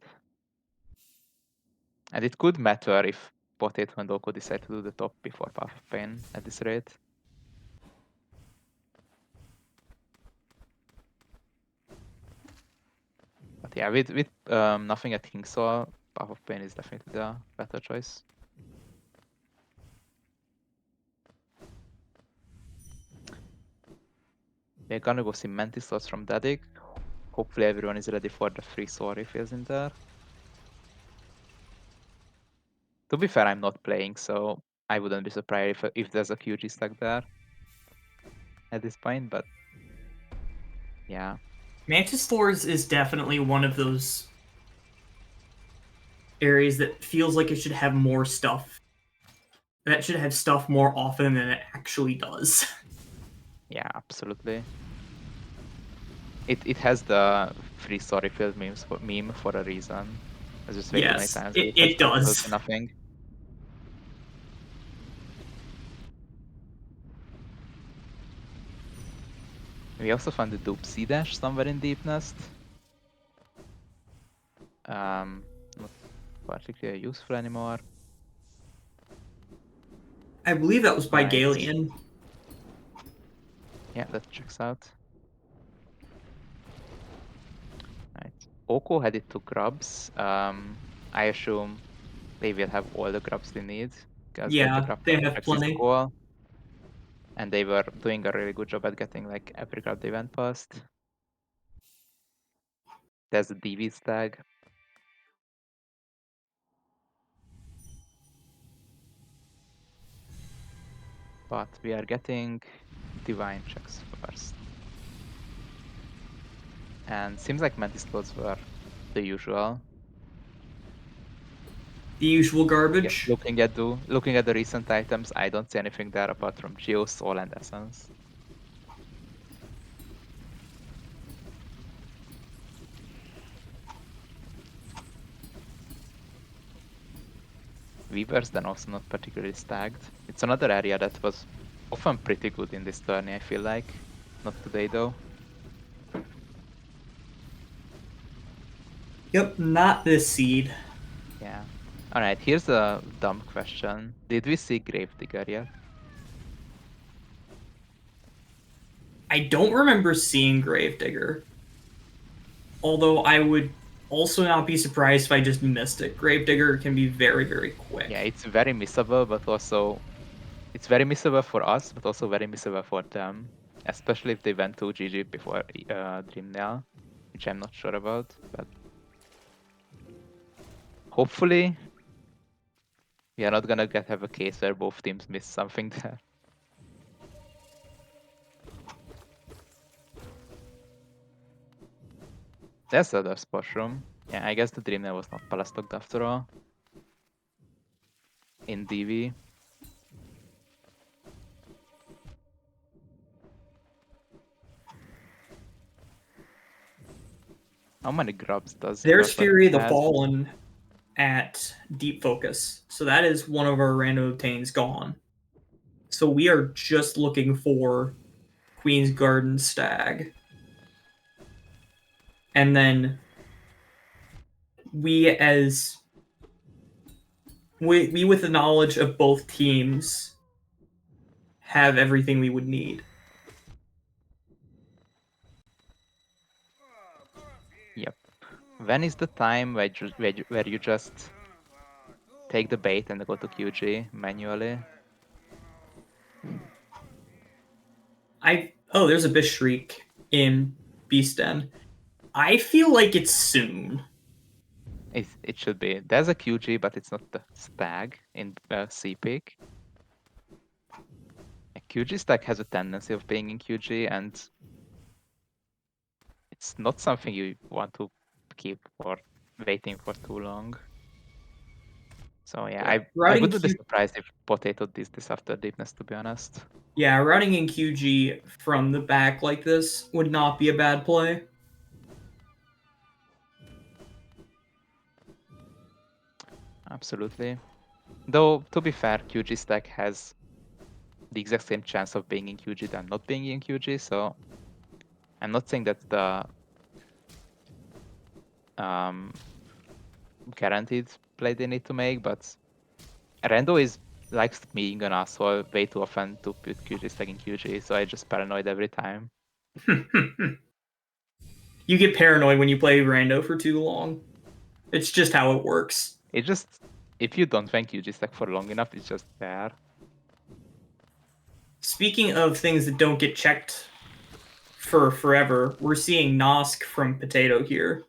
And it could matter if BOTE and Doko decide to do the top before Path of Pain at this rate. But yeah, with nothing at King Soul, Path of Pain is definitely the better choice. We're gonna go see Mantis slots from Dadik. Hopefully everyone is ready for the free soul refills in there. To be fair, I'm not playing, so I wouldn't be surprised if there's a QG stack there at this point, but yeah. Mantis Floors is definitely one of those areas that feels like it should have more stuff. That should have stuff more often than it actually does. Yeah, absolutely. It has the free story filled meme for a reason. There's just way too many Yes, times that it, it has it does. absolutely nothing. We also found the dupe sea dash somewhere in Deep Nest. Not particularly useful anymore. I believe that was by Right. Galeon. Yeah, that checks out. Right. Oko headed to grubs. I assume they will have all the grubs they need because the Yeah, grub they have checks is the plenty. goal. And they were doing a really good job at getting like every grub they went past. There's a DV tag. But we are getting divine checks first. And seems like Mantis clothes were the usual. The usual Yeah, garbage. looking at the recent items, I don't see anything there apart from Geo, Soul, and Essence. Weavers then also not particularly stacked. It's another area that was often pretty good in this tourney, I feel like. Not today though. Yep, not this seed. Yeah. Alright, here's a dumb question. Did we see Gravedigger yet? I don't remember seeing Gravedigger. Although I would also not be surprised if I just missed it. Gravedigger can be very, very quick. Yeah, it's very missable, but also it's very missable for us, but also very missable for them, especially if they went to GG before Dreamnail, which I'm not sure about. But hopefully, we are not gonna have a case where both teams miss something there. There's the other sports room. Yeah, I guess the Dreamnail was not palastocked after all. In DV. How many grubs does There's Crossroads Fury the have? Fallen at Deep Focus. So that is one of our random obtains gone. So we are just looking for Queen's Garden Stag. And then we with the knowledge of both teams have everything we would need. Yep. When is the time where you just take the bait and go to QG manually? There's a Bishriek in Beast Den. I feel like it's soon. It should be. There's a QG, but it's not the stag in C peak. A QG stag has a tendency of being in QG, and it's not something you want to keep for waiting for too long. So yeah, I Routing wouldn't be surprised if Potato did this after Deepness, to be honest. Yeah, routing in QG from the back like this would not be a bad play. Absolutely. Though, to be fair, QG stack has the exact same chance of being in QG than not being in QG, so I'm not saying that's the guaranteed play they need to make, but Rando likes being an asshole way too often to put QG stack in QG, so I just paranoid every time. You get paranoid when you play Rando for too long. It's just how it works. It just, if you don't rank QG stack for long enough, it's just there. Speaking of things that don't get checked for forever, we're seeing Nosk from Potato here.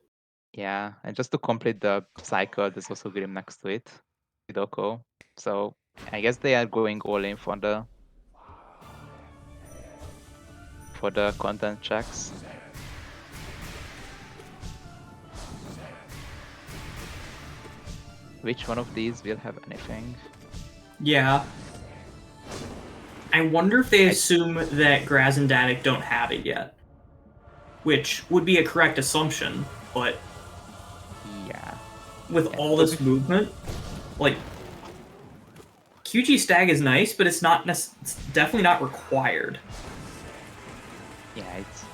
Yeah, and just to complete the cycle, there's also Grim next to it, Hidoko. So I guess they are going all in for the content checks. Which one of these will have anything? Yeah. I wonder if they assume that Graz and Datic don't have it yet. Which would be a correct assumption, but Yeah. with all this movement, like QG Stag is nice, but it's definitely not required. Yeah, it's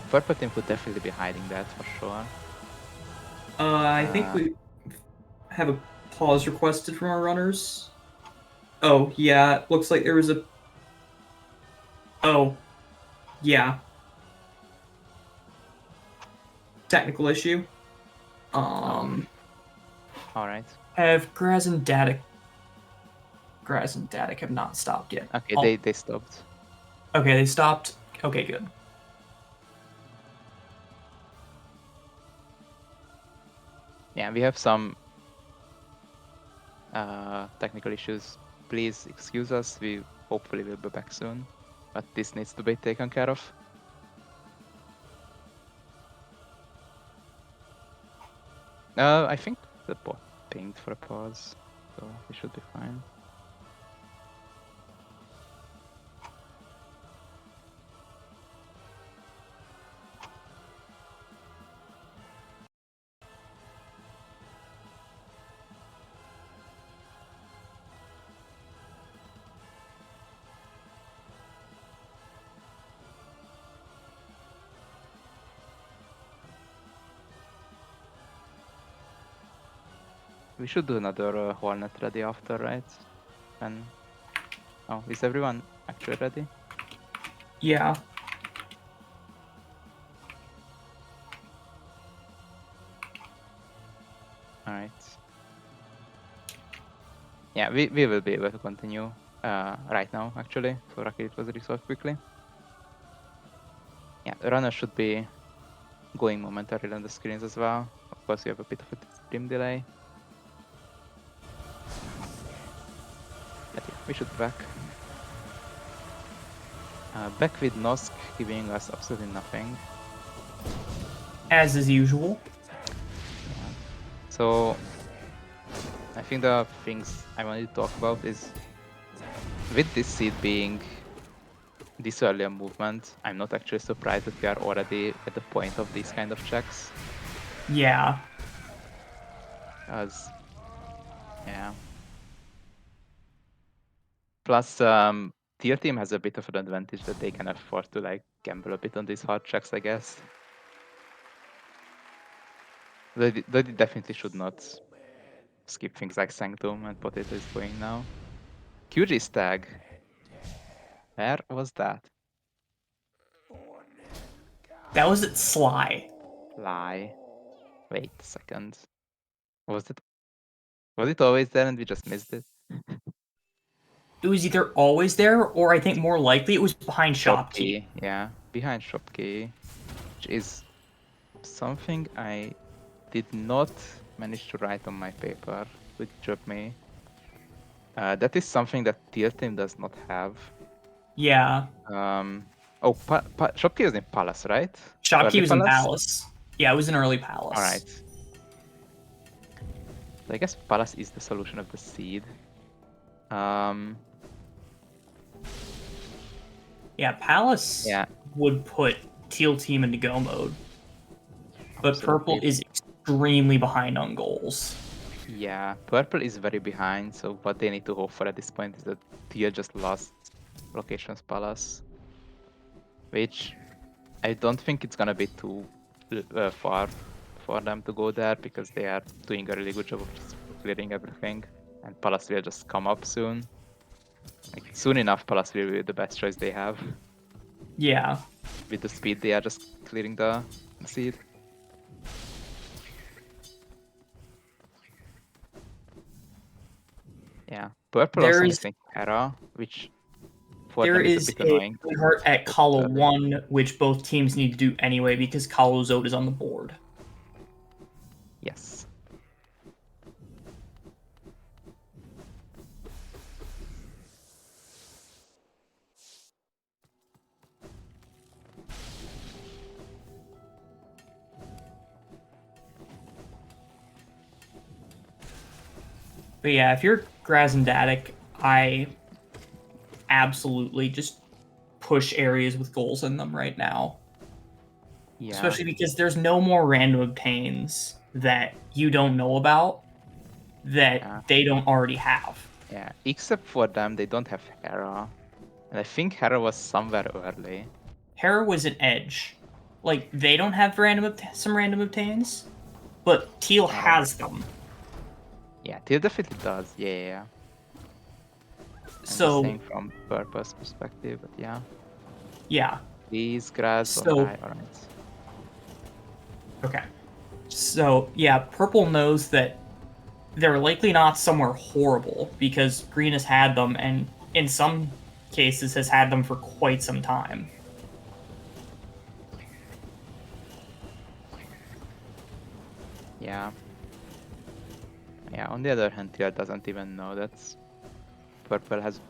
Purple Team could definitely be hiding that for sure. I think we have a pause requested from our runners. Oh, yeah, looks like there was a... Oh, yeah. Technical issue. Alright. Have Graz and Datic have not stopped yet. Okay, they stopped. Okay, they stopped. Okay, good. Yeah, we have some technical issues. Please excuse us. We hopefully will be back soon, but this needs to be taken care of. I think the bot pinged for a pause, so we should be fine. We should do another Hornet ready after, right? And oh, is everyone actually ready? Yeah. Alright. Yeah, we will be able to continue right now, actually. So luckily it was resolved quickly. Yeah, the runner should be going momentarily on the screens as well. Of course, you have a bit of a stream delay. But yeah, we should be back. Back with Nosk giving us absolutely nothing. As is usual. Yeah. So I think the things I wanted to talk about is with this seed being this early a movement, I'm not actually surprised that we are already at the point of these kind of checks. Yeah. As yeah. Plus, tier team has a bit of an advantage that they can afford to like gamble a bit on these hard checks, I guess. They definitely should not skip things like Sanctum and Potato is going now. QG Stag. Where was that? That was at Sly. Lie. Wait a second. Was it always there and we just missed it? It was either always there, or I think more likely it was behind Shopkey. Shopkey, yeah. Behind Shopkey. Which is something I did not manage to write on my paper, which dropped me. That is something that tier team does not have. Yeah. Oh, Shopkey is in Palace, right? Shopkey Early was in Palace? Palace. Yeah, it was in early Palace. Alright. So I guess Palace is the solution of the seed. Yeah, Palace Yeah, would put teal team into go mode, but purple absolutely. is extremely behind on goals. Yeah, purple is very behind, so what they need to hope for at this point is that tier just lost locations Palace. Which I don't think it's gonna be too far for them to go there because they are doing a really good job of just clearing everything, and Palace will just come up soon. Like soon enough, Palace will be the best choice they have. Yeah. With the speed they are just clearing the seed. Yeah, purple There also is missing Hera, which for there them is a is bit a annoying. heart at But Kala early. 1, which both teams need to do anyway because Kalo's Ode is on the board. Yes. But yeah, if you're Graz and Datic, I absolutely just push areas with goals in them right now. Yeah. Especially because there's no more random obtains that you don't know about that Yeah. they don't already have. Yeah. Except for them, they don't have Hera. And I think Hera was somewhere early. Hera was an edge. Like, they don't have some random obtains, but Teal Oh. has them. Yeah, Teal definitely does. Yeah. I'm just So, saying from purpose perspective, but yeah. yeah. These grass So, on high, alright. okay. So, yeah, Purple knows that they're likely not somewhere horrible because Green has had them and in some cases has had them for quite some time. Yeah. Yeah, on the other hand, Teal doesn't even know that purple has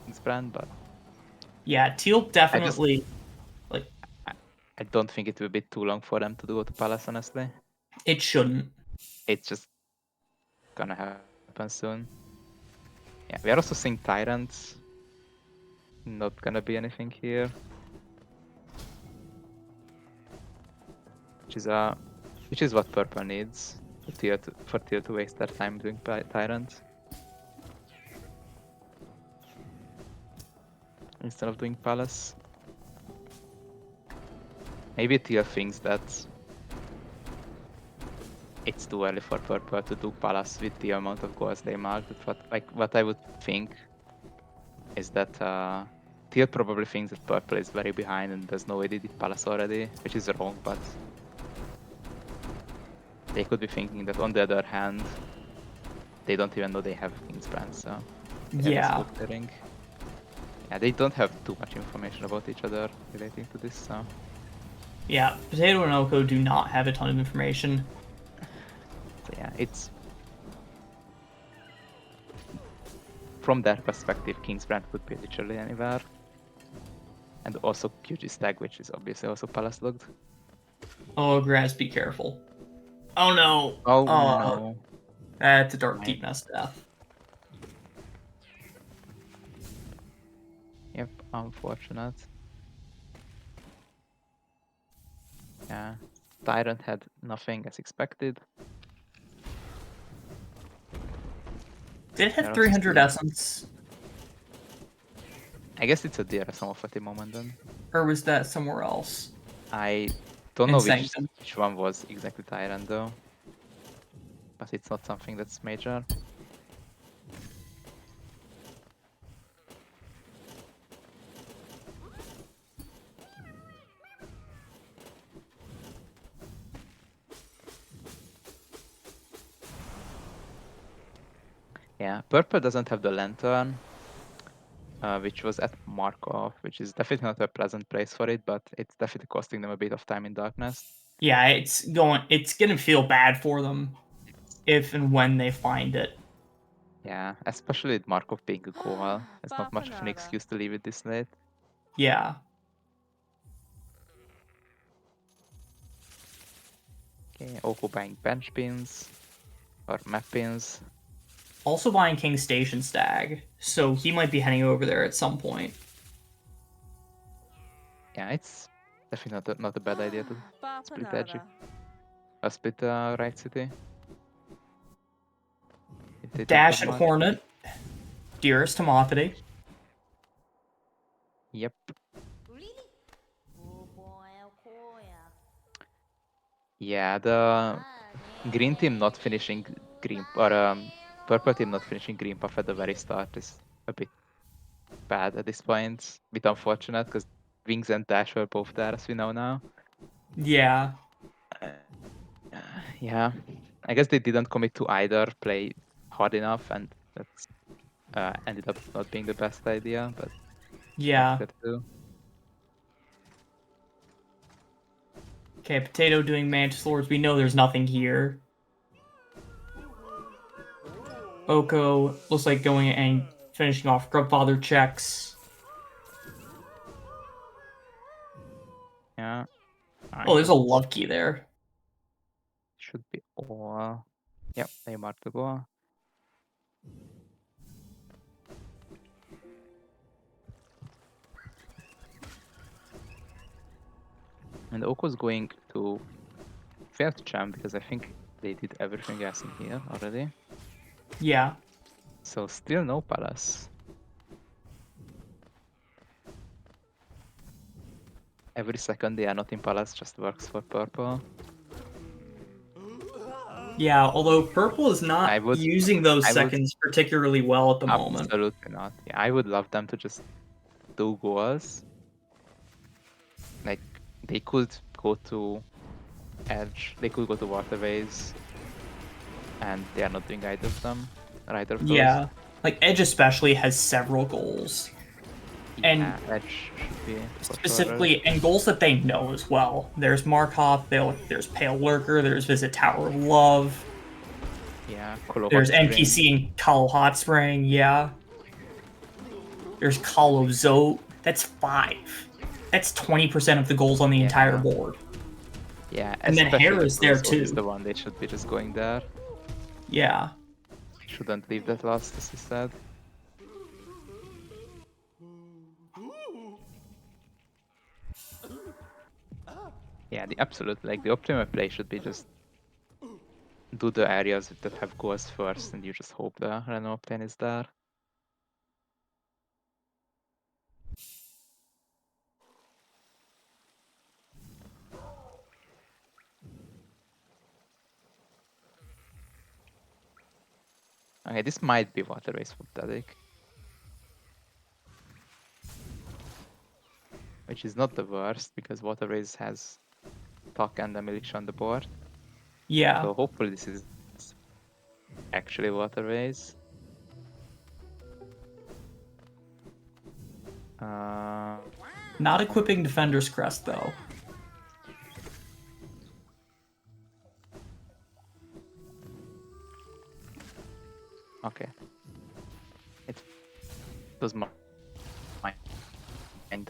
this brand, but Yeah, Teal I just definitely like I don't think it will be too long for them to go to Palace, honestly. it shouldn't. It's just gonna happen soon. Yeah, we are also seeing Tyrants. Not gonna be anything here. Which is what purple needs for tier to waste their time doing Tyrant. Instead of doing Palace. Maybe tier thinks that it's too early for purple to do Palace with the amount of goals they marked. What I would think is that tier probably thinks that purple is very behind and there's no way they did Palace already, which is wrong, but they could be thinking that on the other hand, they don't even know they have King's Brand, so they're just Yeah. clearing. Yeah, they don't have too much information about each other relating to this, so Yeah, Potato and Oko do not have a ton of information. yeah, it's from their perspective, King's Brand could be literally anywhere. And also QG Stag, which is obviously also palace logged. Oh, Grass, be careful. Oh no! Oh no. That's a dark My, deep nest death. yep, unfortunate. Yeah. Tyrant had nothing as expected. Did it have They're also 300 still. essence? I guess it's a DRS off at the moment then. Or was that somewhere else? I don't In know which Sanctum. one was exactly Tyrant though. But it's not something that's major. Yeah, purple doesn't have the lantern, which was at Markov, which is definitely not a pleasant place for it, but it's definitely costing them a bit of time in darkness. Yeah, it's gonna feel bad for them if and when they find it. Yeah, especially with Markov being a goal. There's not much of an Bapanada. excuse to leave it this late. Yeah. Okay, Oko buying bench pins or map pins. Also buying King Station Stag, so he might be heading over there at some point. Yeah, it's definitely not a bad idea to split edge Bapanada. or split right city if they don't have Dash at much. Hornet, Dearest Homophily. Yep. Really? Oh boy, Okoya. Yeah, the green team not finishing green or purple team not finishing green puff at the very start is a bit bad at this point. Bit unfortunate because Wings and Dash were both there as we know now. Yeah. Yeah, I guess they didn't commit to either play hard enough, and that's ended up not being the best idea. But what Yeah. you got to do? Okay, Potato doing Mantis Lords. We know there's nothing here. Oko looks like going and finishing off Grubfather checks. Yeah, I Oh, there's a think love key there. should be all. Yep, they marked the goal. And Oko's going to fail to jump because I think they did everything else in here already. Yeah. So still no palace. Every second they are not in palace just works for purple. Yeah, although Purple is not I would using those I would seconds particularly well at the moment. absolutely not. Yeah, I would love them to just do goals. Like they could go to edge, they could go to waterways, and they are not doing either of them. Or either of those. Yeah. Like Edge especially has several goals. And Yeah, edge should be for sure. specifically and goals that they know as well. There's Markov, there's Pale Lurker, there's Visit Tower of Love, Yeah, Colo Hot there's Spring. NPC and Call Hot Spring, yeah. There's Call of Zote. That's 5. That's 20% of the goals on the entire Yeah. board. Yeah, And then especially Hair the is there Colossal is too. the one they should be just going there. Yeah. Shouldn't leave that last, as you said. Yeah, the absolute, like the optimal play should be just do the areas that have goals first, and you just hope the Renault Octane is there. Okay, this might be water race for Tadic. Which is not the worst, because water race has Puck and the Militia on the board. Yeah. So hopefully this is actually waterways. Not equipping Defender's Crest, though. Okay. It was my mind.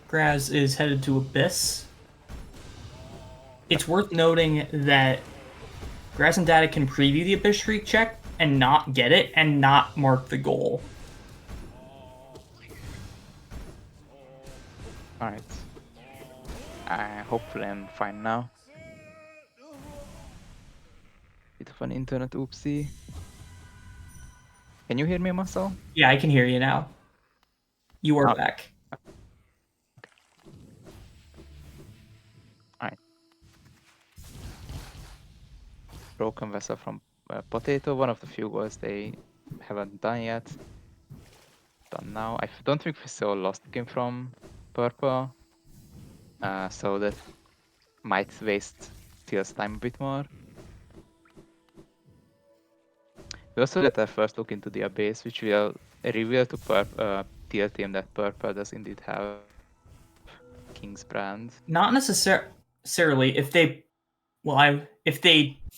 Graz is headed to Abyss. It's worth noting that Graz and Data can preview the Abyss Streak check and not get it and not mark the goal. Alright. Hopefully I'm fine now. Bit of an internet oopsie. Can you hear me, Muscle? Yeah, I can hear you now. You are back. Alright. Broken vessel from Potato, one of the few goals they haven't done yet. Done now. I don't think we saw lost game from Purple. So that might waste Teal's time a bit more. We also get a first look into the Abyss, which will reveal to Teal team that Purple does indeed have King's brand. Not necessarily. If they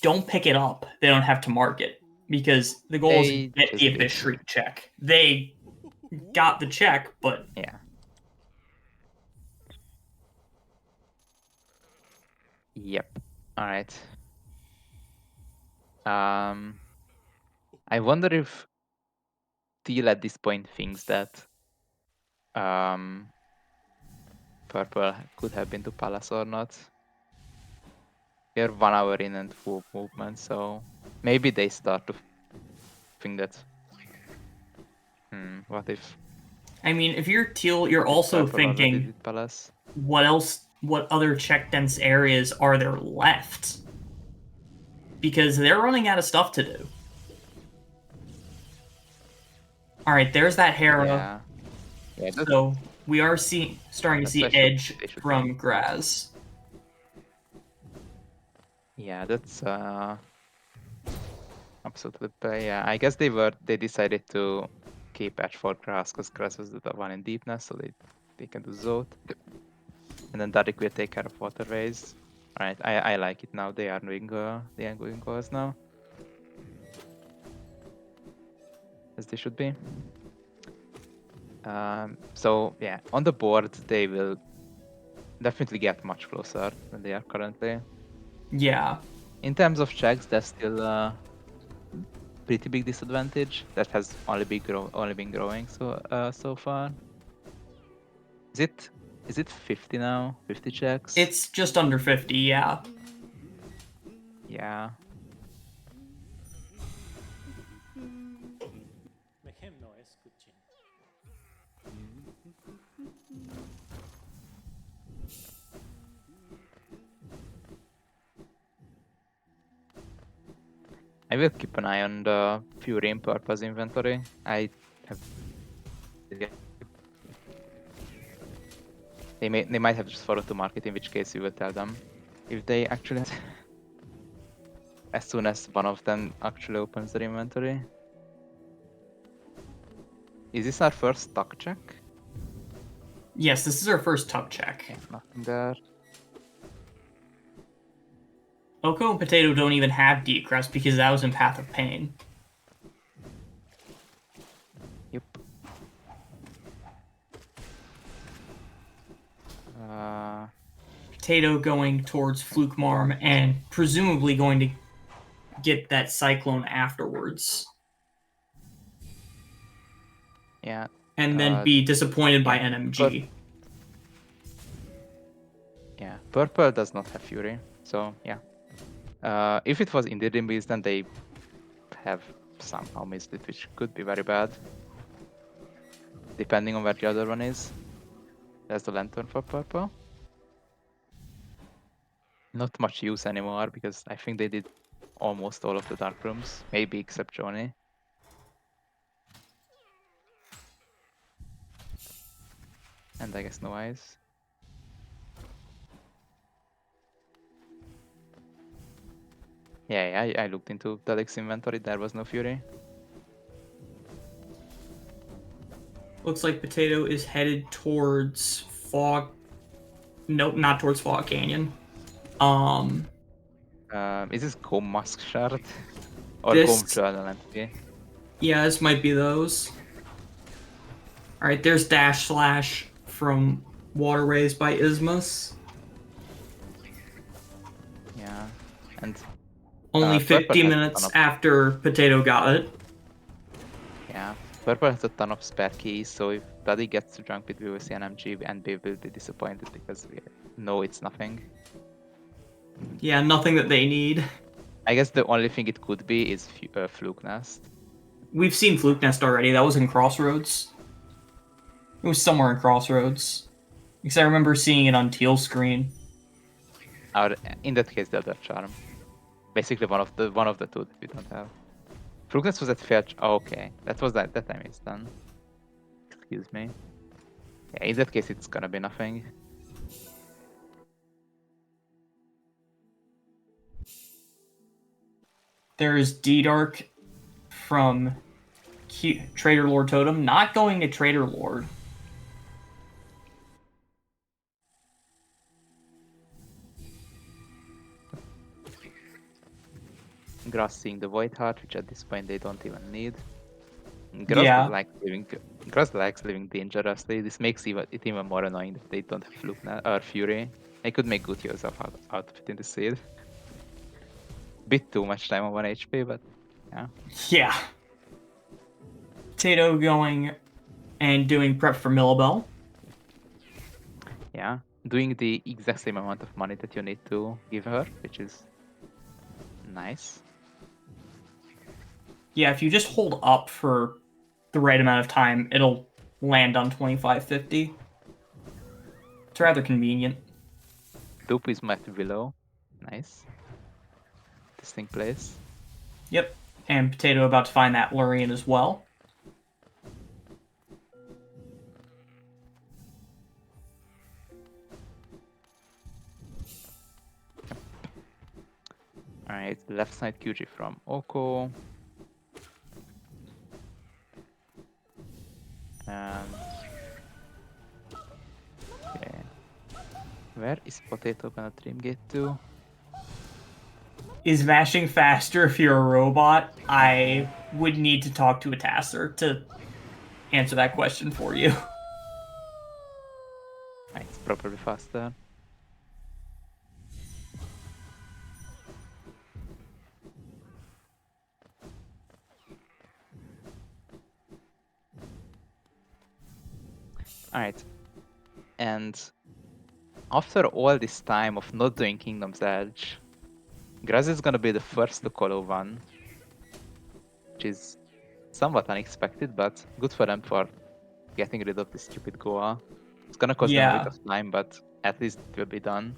don't pick it up, they don't have to mark it because the goal is to They get just the did. Abyss Shriek check. They got the check, but Yeah. Yep. Alright. I wonder if Teal at this point thinks that Purple could have been to Palace or not. We're 1 hour in and full movement, so maybe they start to think that what if I mean, if you're Teal, you're also Purple already thinking, did Palace? what other check dense areas are there left? Because they're running out of stuff to do. All right, there's that Hera. Yeah. So we are starting to see That's edge they should from be. Graz. Yeah, that's absolutely. Yeah, I guess they decided to keep edge for Grass because Grass was the one in deepness, so they can do Zot. And then Darik will take care of waterways. Alright, I like it now. They are doing goals now. As they should be. So yeah, on the board they will definitely get much closer than they are currently. Yeah. In terms of checks, that's still a pretty big disadvantage. That has only been growing so far. Is it 50 now? 50 checks? It's just under 50, yeah. Yeah. Make him noise, good chin. I will keep an eye on the Fury and Purpose inventory. I have. They might have just forgot to mark it, in which case we will tell them if they actually as soon as one of them actually opens their inventory. Is this our first stock check? Yes, this is our first tuck check. Okay, nothing there. Oko and Potato don't even have Deep Crest because that was in Path of Pain. Yep. Potato going towards Fluke Marm and presumably going to get that Cyclone afterwards. Yeah. And then be disappointed by NMG. Yeah, Purple does not have Fury, so yeah. If it was indeed in Beast, then they have somehow missed it, which could be very bad. Depending on where the other one is. There's the Lantern for Purple. Not much use anymore, because I think they did almost all of the Dark Rooms, maybe except Johnny. And I guess no eyes. Yeah, I looked into Delic's inventory. There was no Fury. Looks like Potato is headed towards Fog. Nope, not towards Fog Canyon. Is this Gom Mask Shard? Or Gom This, Journal entry? yeah, this might be those. All right, there's Dash Slash from Waterways by Ismus. Yeah. And Only Purple 50 has a ton minutes of after Potato got it. yeah. Purple has a ton of spare keys, so if Bloody gets drunk with VOC and MG, and we will be disappointed because we know it's nothing. Yeah, nothing that they need. I guess the only thing it could be is Fluke Nest. We've seen Fluke Nest already. That was in Crossroads. It was somewhere in Crossroads. Because I remember seeing it on Teal's screen. Or in that case, the other charm. Basically, one of the two that we don't have. Fluke Nest was at fair. Oh, okay, that was that time is done. Excuse me. Yeah, in that case, it's gonna be nothing. There is D-Dark from Trader Lord Totem, not going to Trader Lord. Grass seeing the Void Heart, which at this point they don't even need. Grass Yeah. likes living dangerously. This makes it even more annoying that they don't have Fluke or Fury. They could make good use of outfit in the seed. Bit too much time on 1 HP, but yeah. Yeah. Potato going and doing prep for Millabelle. Yeah, doing the exact same amount of money that you need to give her, which is nice. Yeah, if you just hold up for the right amount of time, it'll land on 2550. It's rather convenient. Dupe is met Willow. Nice. Distinct place. Yep. And Potato about to find that Lurian as well. Alright, left side QG from Oko. And okay. Where is Potato gonna Dream Gate to? Is mashing faster if you're a robot? I would need to talk to a Tasser to answer that question for you. It's probably faster. Alright. And after all this time of not doing Kingdom's Edge, Graz is gonna be the first to call one, which is somewhat unexpected, but good for them for getting rid of this stupid Goa. It's gonna cost them a bit of time, but at least it will be done.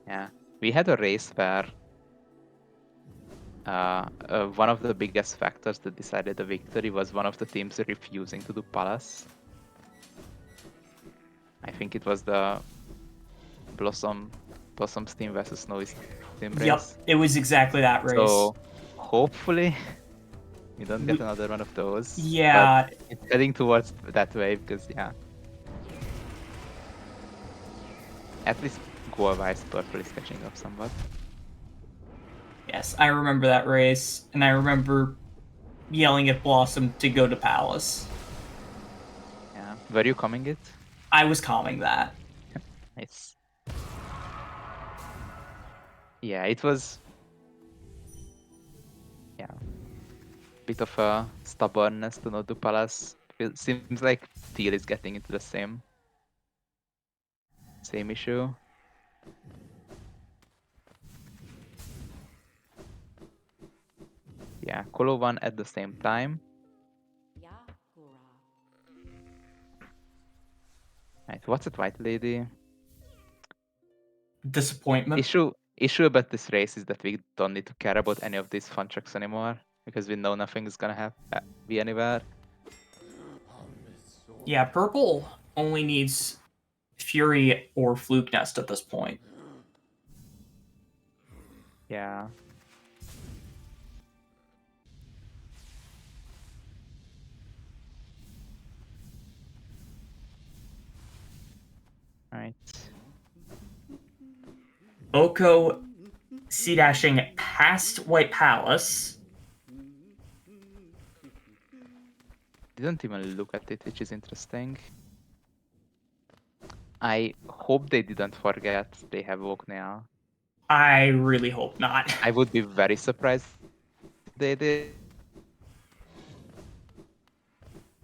Yeah, we had a race where one of the biggest factors that decided the victory was one of the teams refusing to do Palace. I think it was the Blossom's team versus Snowy's team race. Yep, it was exactly that race. So hopefully we don't get another one of those. Yeah. But it's heading towards that way because yeah. At least Goa-wise, Purple is catching up somewhat. Yes, I remember that race, and I remember yelling at Blossom to go to Palace. Yeah. Were you coming it? I was calming that. Nice. Yeah, it was bit of a stubbornness to not do Palace. It seems like Teal is getting into the same issue. Yeah, Colo one at the same time. Right, what's it, White Lady? Disappointment. Issue about this race is that we don't need to care about any of these fun trucks anymore because we know nothing is gonna be anywhere. Yeah, Purple only needs Fury or Fluke Nest at this point. Yeah. Right. Oko sea dashing past White Palace. Didn't even look at it, which is interesting. I hope they didn't forget they have Oak now. I really hope not. I would be very surprised if they did,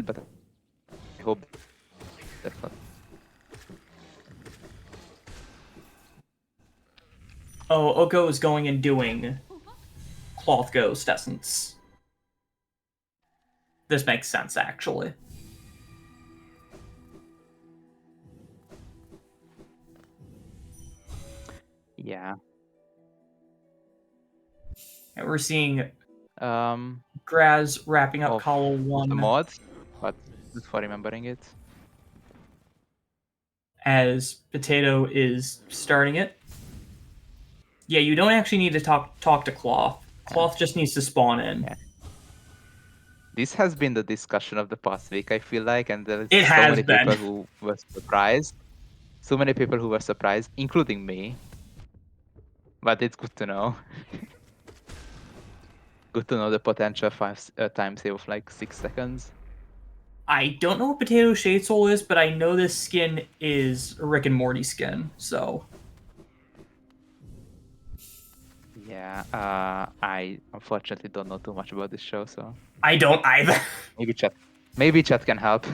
but I hope that's not. Oh, Oko is going and doing Cloth Ghost Essence. This makes sense, actually. Yeah. And we're seeing Um, Graz wrapping up of, Hollow of the 1 mod, but good for remembering it. as Potato is starting it. Yeah, you don't actually need to talk to Cloth. Cloth just needs to spawn in. Yeah. This has been the discussion of the past week, I feel like, and there is It so has many been. people who were surprised. So many people who were surprised, including me. But it's good to know. Good to know the potential time save of like 6 seconds. I don't know what Potato Shade Soul is, but I know this skin is a Rick and Morty skin, so. Yeah, I unfortunately don't know too much about this show, so I don't either. maybe chat can help.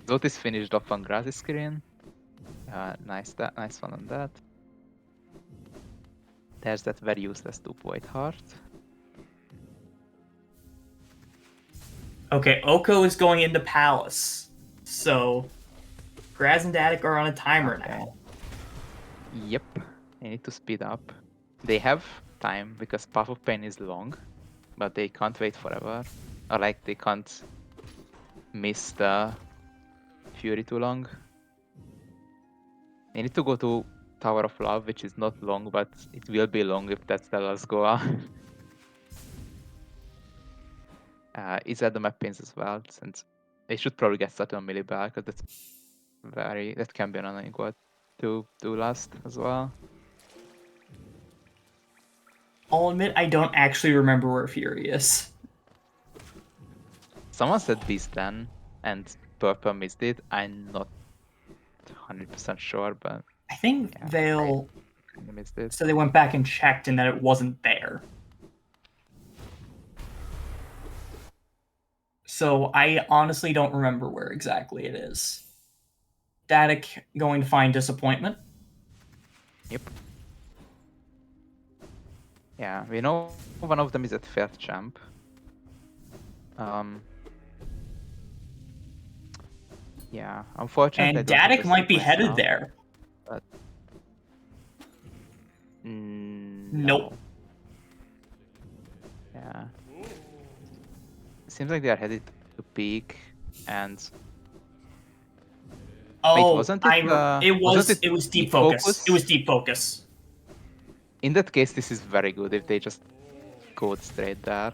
Zot is finished off on Graz's screen. Nice one on that. There's that very useless 2-point heart. Okay, Oko is going into Palace. So, Graz and Datic are on a timer Okay. now. Yep, they need to speed up. They have time because Path of Pain is long, but they can't wait forever. Or like they can't miss the Fury too long. They need to go to Tower of Love, which is not long, but it will be long if that's the last Goa. Is at the map pins as well, and they should probably get started on Millibel because that can be an annoying what to do last as well. I'll admit I don't actually remember where Fury is. Someone said Beast 10 and Purple missed it. I'm not 100% sure, but I think yeah, Vale I kinda missed it. so they went back and checked and that it wasn't there. So I honestly don't remember where exactly it is. Datic going to find Disappointment. Yep. Yeah, we know one of them is at Fairth Champ. Yeah, unfortunately, I And don't have the Datic might be sequence headed now, there. but Nope. no. Yeah. Seems like they are headed to peak, and wait, Oh, wasn't it? Wasn't it was deep deep focus. It was focus? deep focus. In that case, this is very good if they just go straight there.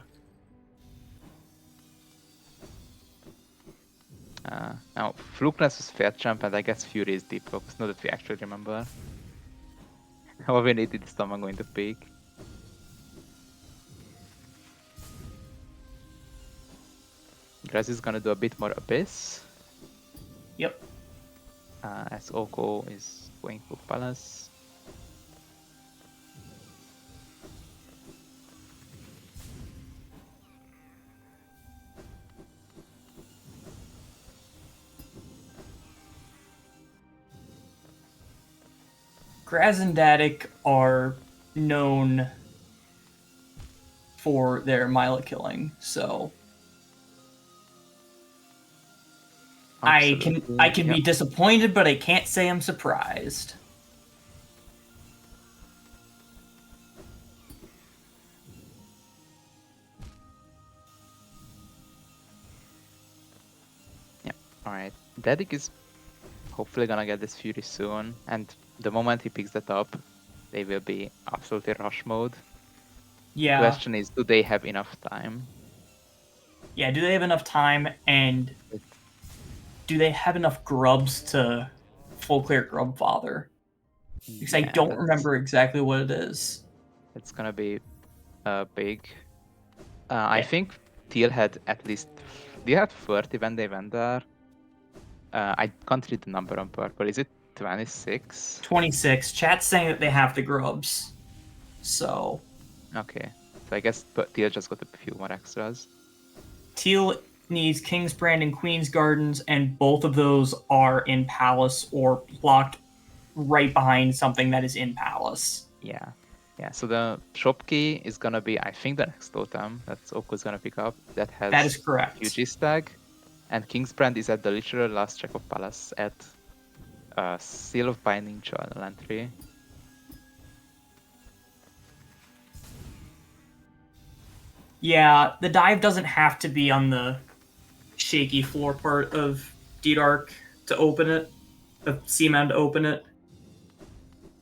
Now, Flukeness was fair champ, and I guess Fury is deep focus. Not that we actually remember. All we needed is someone going to peak. Graz is gonna do a bit more Abyss. Yep. As Oko is going to Palace. Graz and Datic are known for their Mila killing, so I can Absolutely, be yep. disappointed, but I can't say I'm surprised. Alright, Dedic is hopefully gonna get this Fury soon, and the moment he picks that up, they will be absolutely rush mode. Yeah. Question is, do they have enough time? Yeah, do they have enough time, and do they have enough grubs to full clear Grubfather? Because I Yeah, don't remember exactly what it is. it's gonna be big. I think Teal had at least they had 30 when they went there. I can't read the number on purple. Is it 26? 26. Chat's saying that they have the grubs. So Okay, so I guess Teal just got a few more extras. Teal needs King's Brand and Queen's Gardens, and both of those are in Palace or blocked right behind something that is in Palace. Yeah. Yeah, so the shop key is gonna be, I think, the next totem that Oku's gonna pick up. That has That is correct. UG stag. And King's Brand is at the literal last check of Palace at Seal of Binding Journal entry. Yeah, the dive doesn't have to be on the shaky floor part of D-Dark to open it, of Seaman to open it.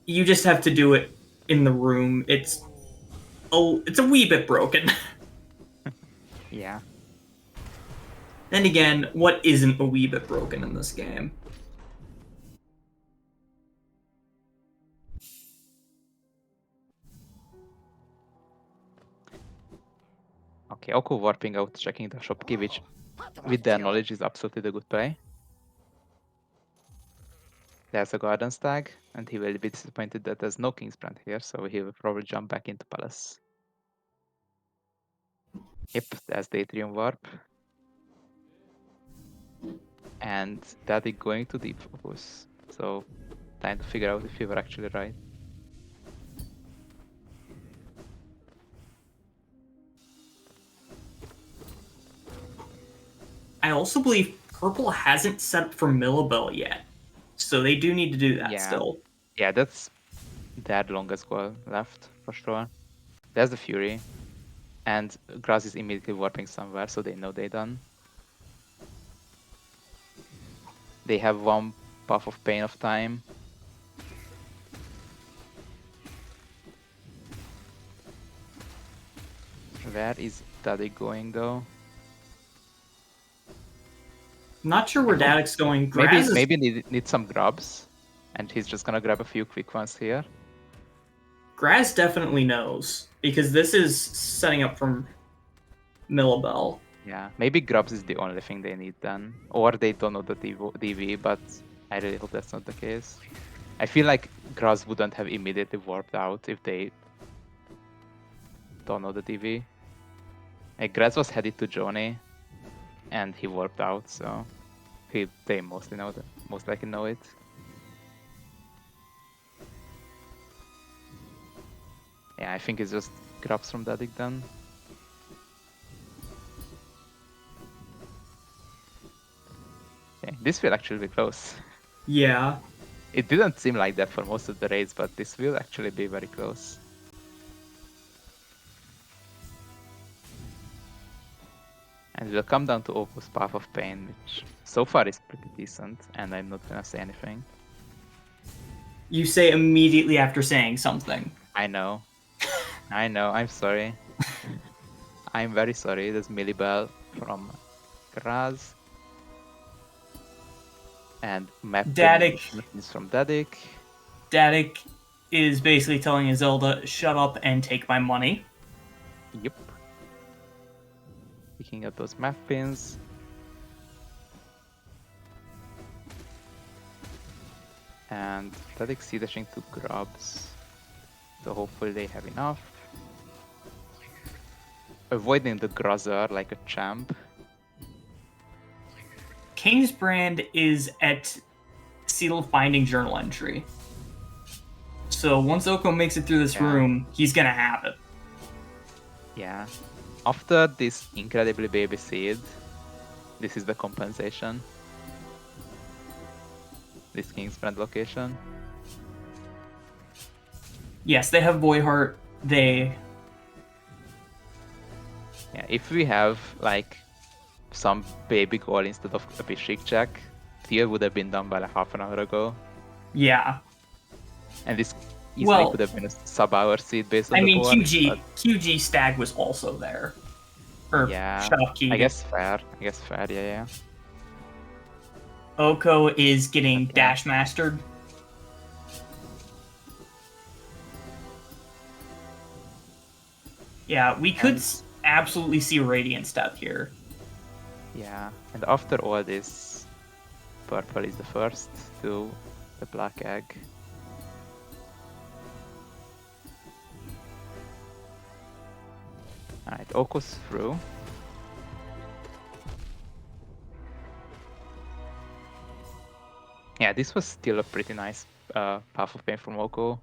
You just have to do it in the room. It's a wee bit broken. Yeah. Then again, what isn't a wee bit broken in this game? Okay, Oku warping out, checking the shop key, which with their knowledge is absolutely the good play. There's a Garden Stag, and he will be disappointed that there's no King's Brand here, so he will probably jump back into Palace. Yep, there's the Atrium Warp. And that is going to deep focus. So, time to figure out if you were actually right. I also believe Purple hasn't set up for Millabelle yet, so they do need to do that still. Yeah, that's their longest goal left, for sure. There's the Fury, and Grass is immediately warping somewhere, so they know they're done. They have one Puff of Pain of time. Where is Daddy going, though? Not sure where Daddick's going. Graz is... Maybe need some grubs, and he's just gonna grab a few quick ones here. Graz definitely knows, because this is setting up from Millabelle. Yeah, maybe grubs is the only thing they need then. Or they don't know the DV, but I really hope that's not the case. I feel like Graz wouldn't have immediately warped out if they don't know the DV. Like, Graz was headed to Johnny, and he warped out, so they most likely know it. Yeah, I think it's just grubs from Dadik then. Okay, this will actually be close. Yeah. It didn't seem like that for most of the raids, but this will actually be very close. And we'll come down to Oku's Path of Pain, which so far is pretty decent, and I'm not gonna say anything. You say immediately after saying something. I know. I know, I'm sorry. I'm very sorry. There's Millibelle from Graz. And Daddick is from Daddick. Daddick is basically telling Iselda, shut up and take my money. Yep. Picking up those map pins. And Daddick dashing to grubs. So hopefully they have enough. Avoiding the Gruzzer like a champ. King's Brand is at Seal of Binding Journal entry. So once Oko makes it through this room, he's gonna have it. Yeah. After this incredibly baby seed, this is the compensation. This King's Brand location. Yes, they have Boyheart. Yeah, if we have like some baby goal instead of a bishop check, Teal would have been done by like half an hour ago. Yeah. And this easily Well, could have been a sub-hour seed based on I the mean, board. But QG Stag was also there. Or yeah, shut up, I Keegan. guess fair. Yeah. Oko is getting Okay. dash mastered. Yeah, we could And- absolutely see a Radiant step here. Yeah, and after all this, purple is the first to the black egg. Alright, Oko's through. Yeah, this was still a pretty nice path of pain from Oko.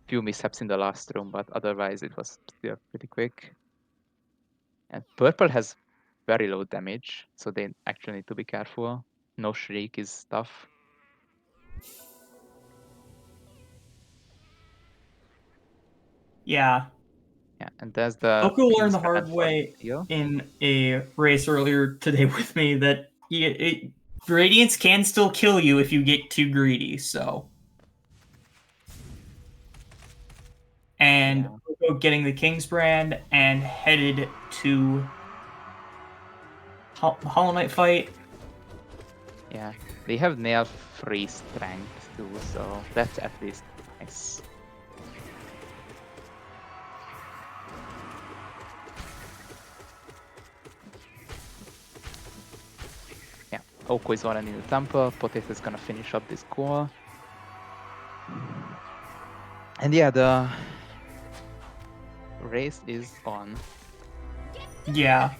Few mishaps in the last room, but otherwise it was still pretty quick. And purple has very low damage, so they actually need to be careful. No shriek is tough. Yeah. Yeah, and there's the Oko learned the King's hard Hand for way Teal. in a race earlier today with me that Radiance can still kill you if you get too greedy, so. And Yeah. Oko getting the King's Brand and headed to Hollow Knight fight. Yeah, they have nail free strength too, so that's at least nice. Yeah, Oko is running in the temple, Potato is gonna finish up this core. And yeah, the race is on. Yeah.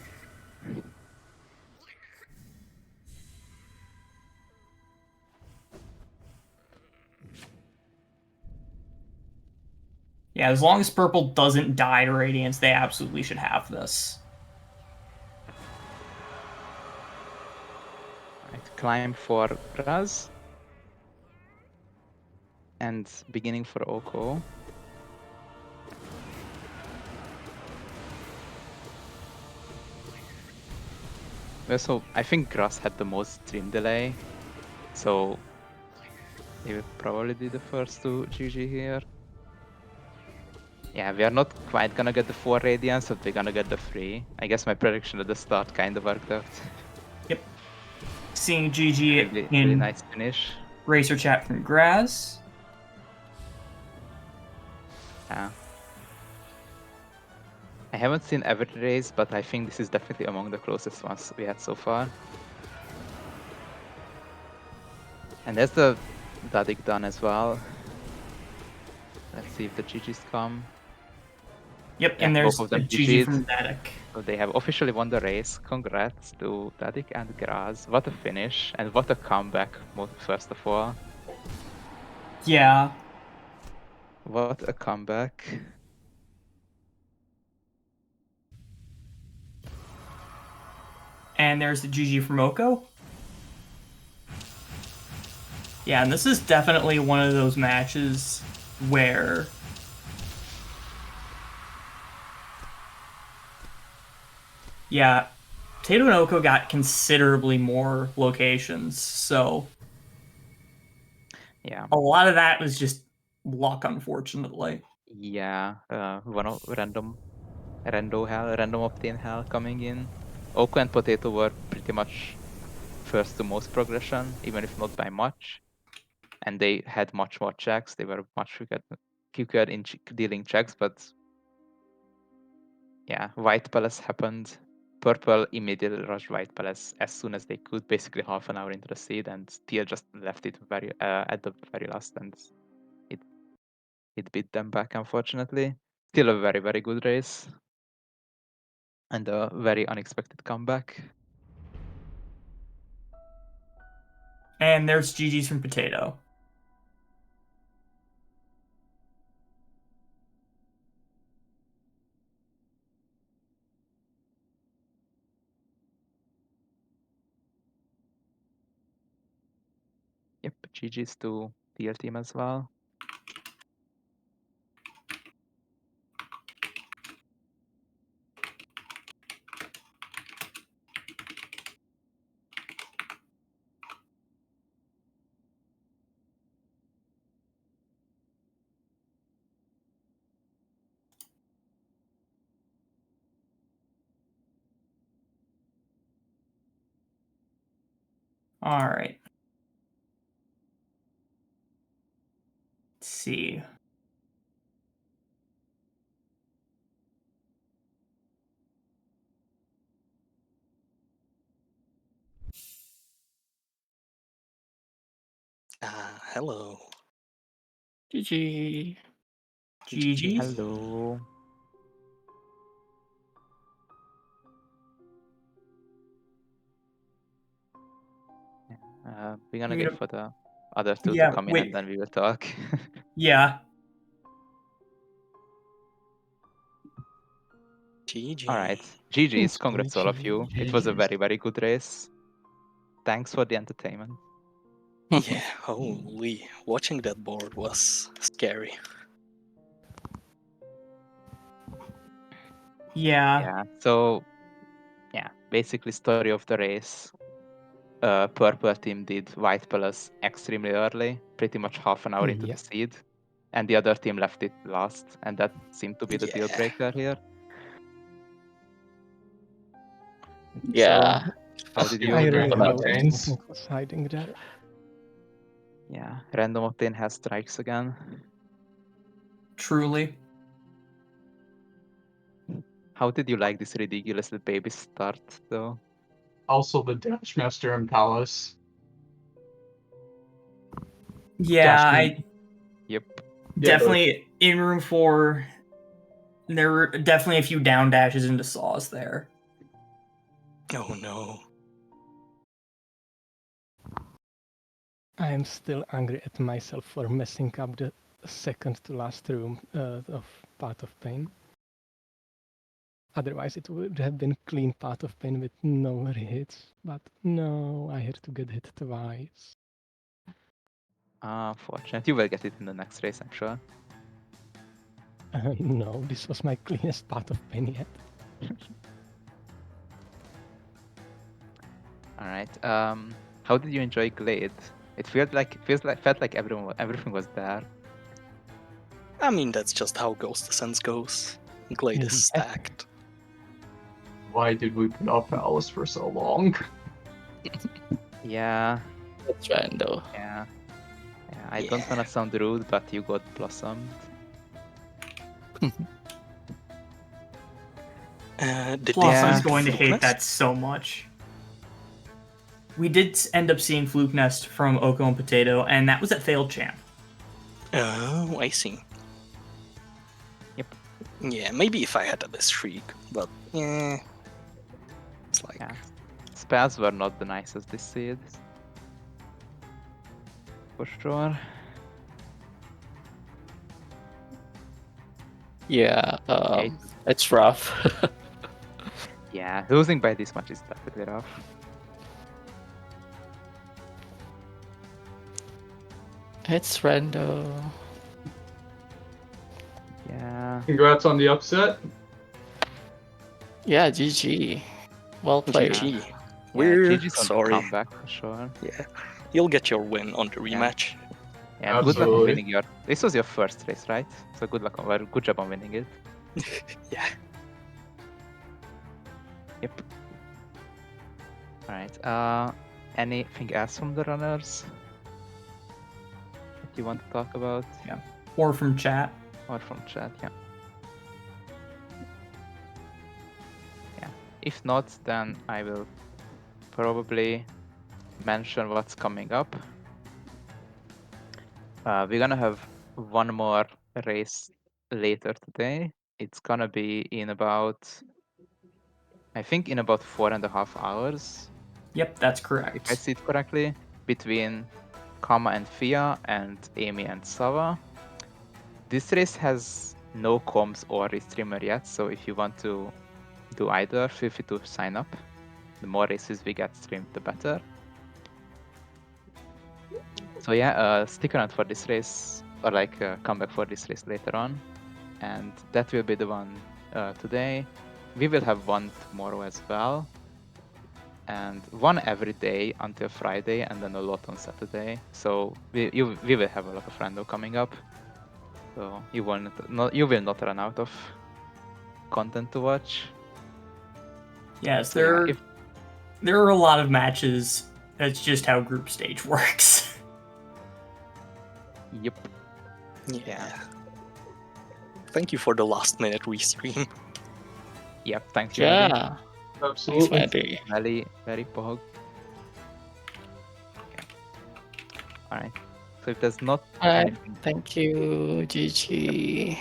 Yeah, as long as purple doesn't die to Radiance, they absolutely should have this. Right, climb for Raz. And beginning for Oko. Well, so I think Grass had the most stream delay, so he will probably be the first to GG here. Yeah, we are not quite gonna get the 4 Radiance, but we're gonna get the 3. I guess my prediction at the start kind of worked out. Yep. Seeing GG Really, in really nice finish. Racer chat from Graz. Yeah. I haven't seen every race, but I think this is definitely among the closest ones we had so far. And there's the Dadik done as well. Let's see if the GGs come. Yep, Yeah, and there's both of a them GG GG'd. from Dadik. So they have officially won the race. Congrats to Dadik and Graz. What a finish and what a comeback, first of all. Yeah. What a comeback. And there's the GG from Oko. Yeah, and this is definitely one of those matches where yeah, Tato and Oko got considerably more locations, so Yeah. a lot of that was just luck, unfortunately. Yeah, one of random optin hell coming in. Oko and Potato were pretty much first to most progression, even if not by much. And they had much more checks. They were much quicker in dealing checks, but yeah, White Palace happened. Purple immediately rushed White Palace as soon as they could, basically half an hour into the seed, and Teal just left it very at the very last, and it beat them back, unfortunately. Still a very, very good race. And a very unexpected comeback. And there's GG's from Potato. Yep, GG's to TL team as well. All right. Let's see. Hello. GG. GG. Hello. We're gonna You're get gonna- for the other two to Yeah, come in wait. and then we will talk. Yeah. GG. Alright. GG's, It's congrats all of you. It was a GG's. very, very good race. Thanks for the entertainment. Yeah, holy. Watching that board was scary. Yeah. Yeah, so yeah, basically story of the race. Purple team did white palace extremely early, pretty much half an hour into the Yep. seed. And the other team left it last, and that seemed to be the deal Yeah. breaker here. Yeah. So, how did I you really random know obtain? what was hiding there. Yeah, random obtain has strikes again. Truly. How did you like this ridiculously baby start, though? Also, the Dashmaster and Palace. Yeah, Dashman- I Yep. definitely in room 4. There were definitely a few down dashes into saws there. Oh no. I am still angry at myself for messing up the second to last room of Path of Pain. Otherwise, it would have been clean Path of Pain with no hits. But no, I had to get hit twice. Unfortunate. You will get it in the next race, I'm sure. No, this was my cleanest Path of Pain yet. Alright. How did you enjoy Glade? It felt like everything was there. I mean, that's just how Ghost Ascents goes. Glade is Yeah. stacked. Why did we put off Palace for so long? Yeah, That's random. yeah. I don't wanna sound rude, but you got blossomed. Did Blossom's Yeah. going to Fluke hate Nest? that so much. We did end up seeing Fluke Nest from Oko and Potato, and that was at Failed Champ. Oh, I see. Yep. Yeah, maybe if I had a streak, but yeah. It's like, Yeah. Spells were not the nicest this seed. For sure. Yeah, Okay. it's rough. Yeah, losing by this much is definitely rough. It's random. Yeah. Congrats on the upset. Yeah, GG. Well played. GG. Yeah, We're GG's on the sorry. comeback for sure. Yeah. You'll get your win on the rematch. And good luck on Absolutely. winning your. This was your first race, right? So good luck on. Well, good job on winning it. Yeah. Yep. All right. Anything else from the runners that you want to talk about, Or from chat. or from chat? Yeah. Yeah. If not, then I will probably mention what's coming up. We're gonna have one more race later today. It's gonna be in about, I think, in about 4.5 hours, Yep, that's if I correct. see it correctly, between Kama and Fia and Amy and Sava. This race has no comms or restreamer yet, so if you want to do either, feel free to sign up. The more races we get streamed, the better. So yeah, stick around for this race, or like come back for this race later on, and that will be the one today. We will have one tomorrow as well, and one every day until Friday, and then a lot on Saturday. So we will have a lot of random coming up. So you will not run out of content to watch. Yes, So yeah, there are a lot of matches That's just how group stage works. Yep. Yeah. Thank you for the last minute restream. Yep. Thanks, Maddie. Yeah. Thanks, Absolutely. Maddie. Very pog. Okay. All right. So if there's not Alright, anything, thank you, GG.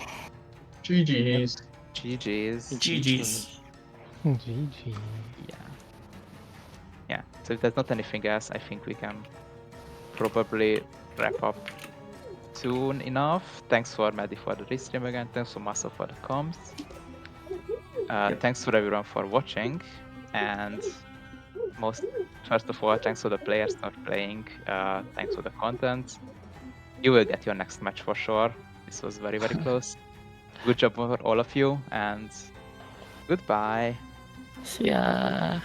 GG's. GG's. GG's. GG. Yeah. Yeah. So if there's not anything else, I think we can probably wrap up soon enough. Thanks for Maddie for the restream again. Thanks for Muscle for the comms. Thanks for everyone for watching, and first of all, thanks for the players not playing. Thanks for the content. You will get your next match for sure. This was very, very close. Good job for all of you, and goodbye. See ya.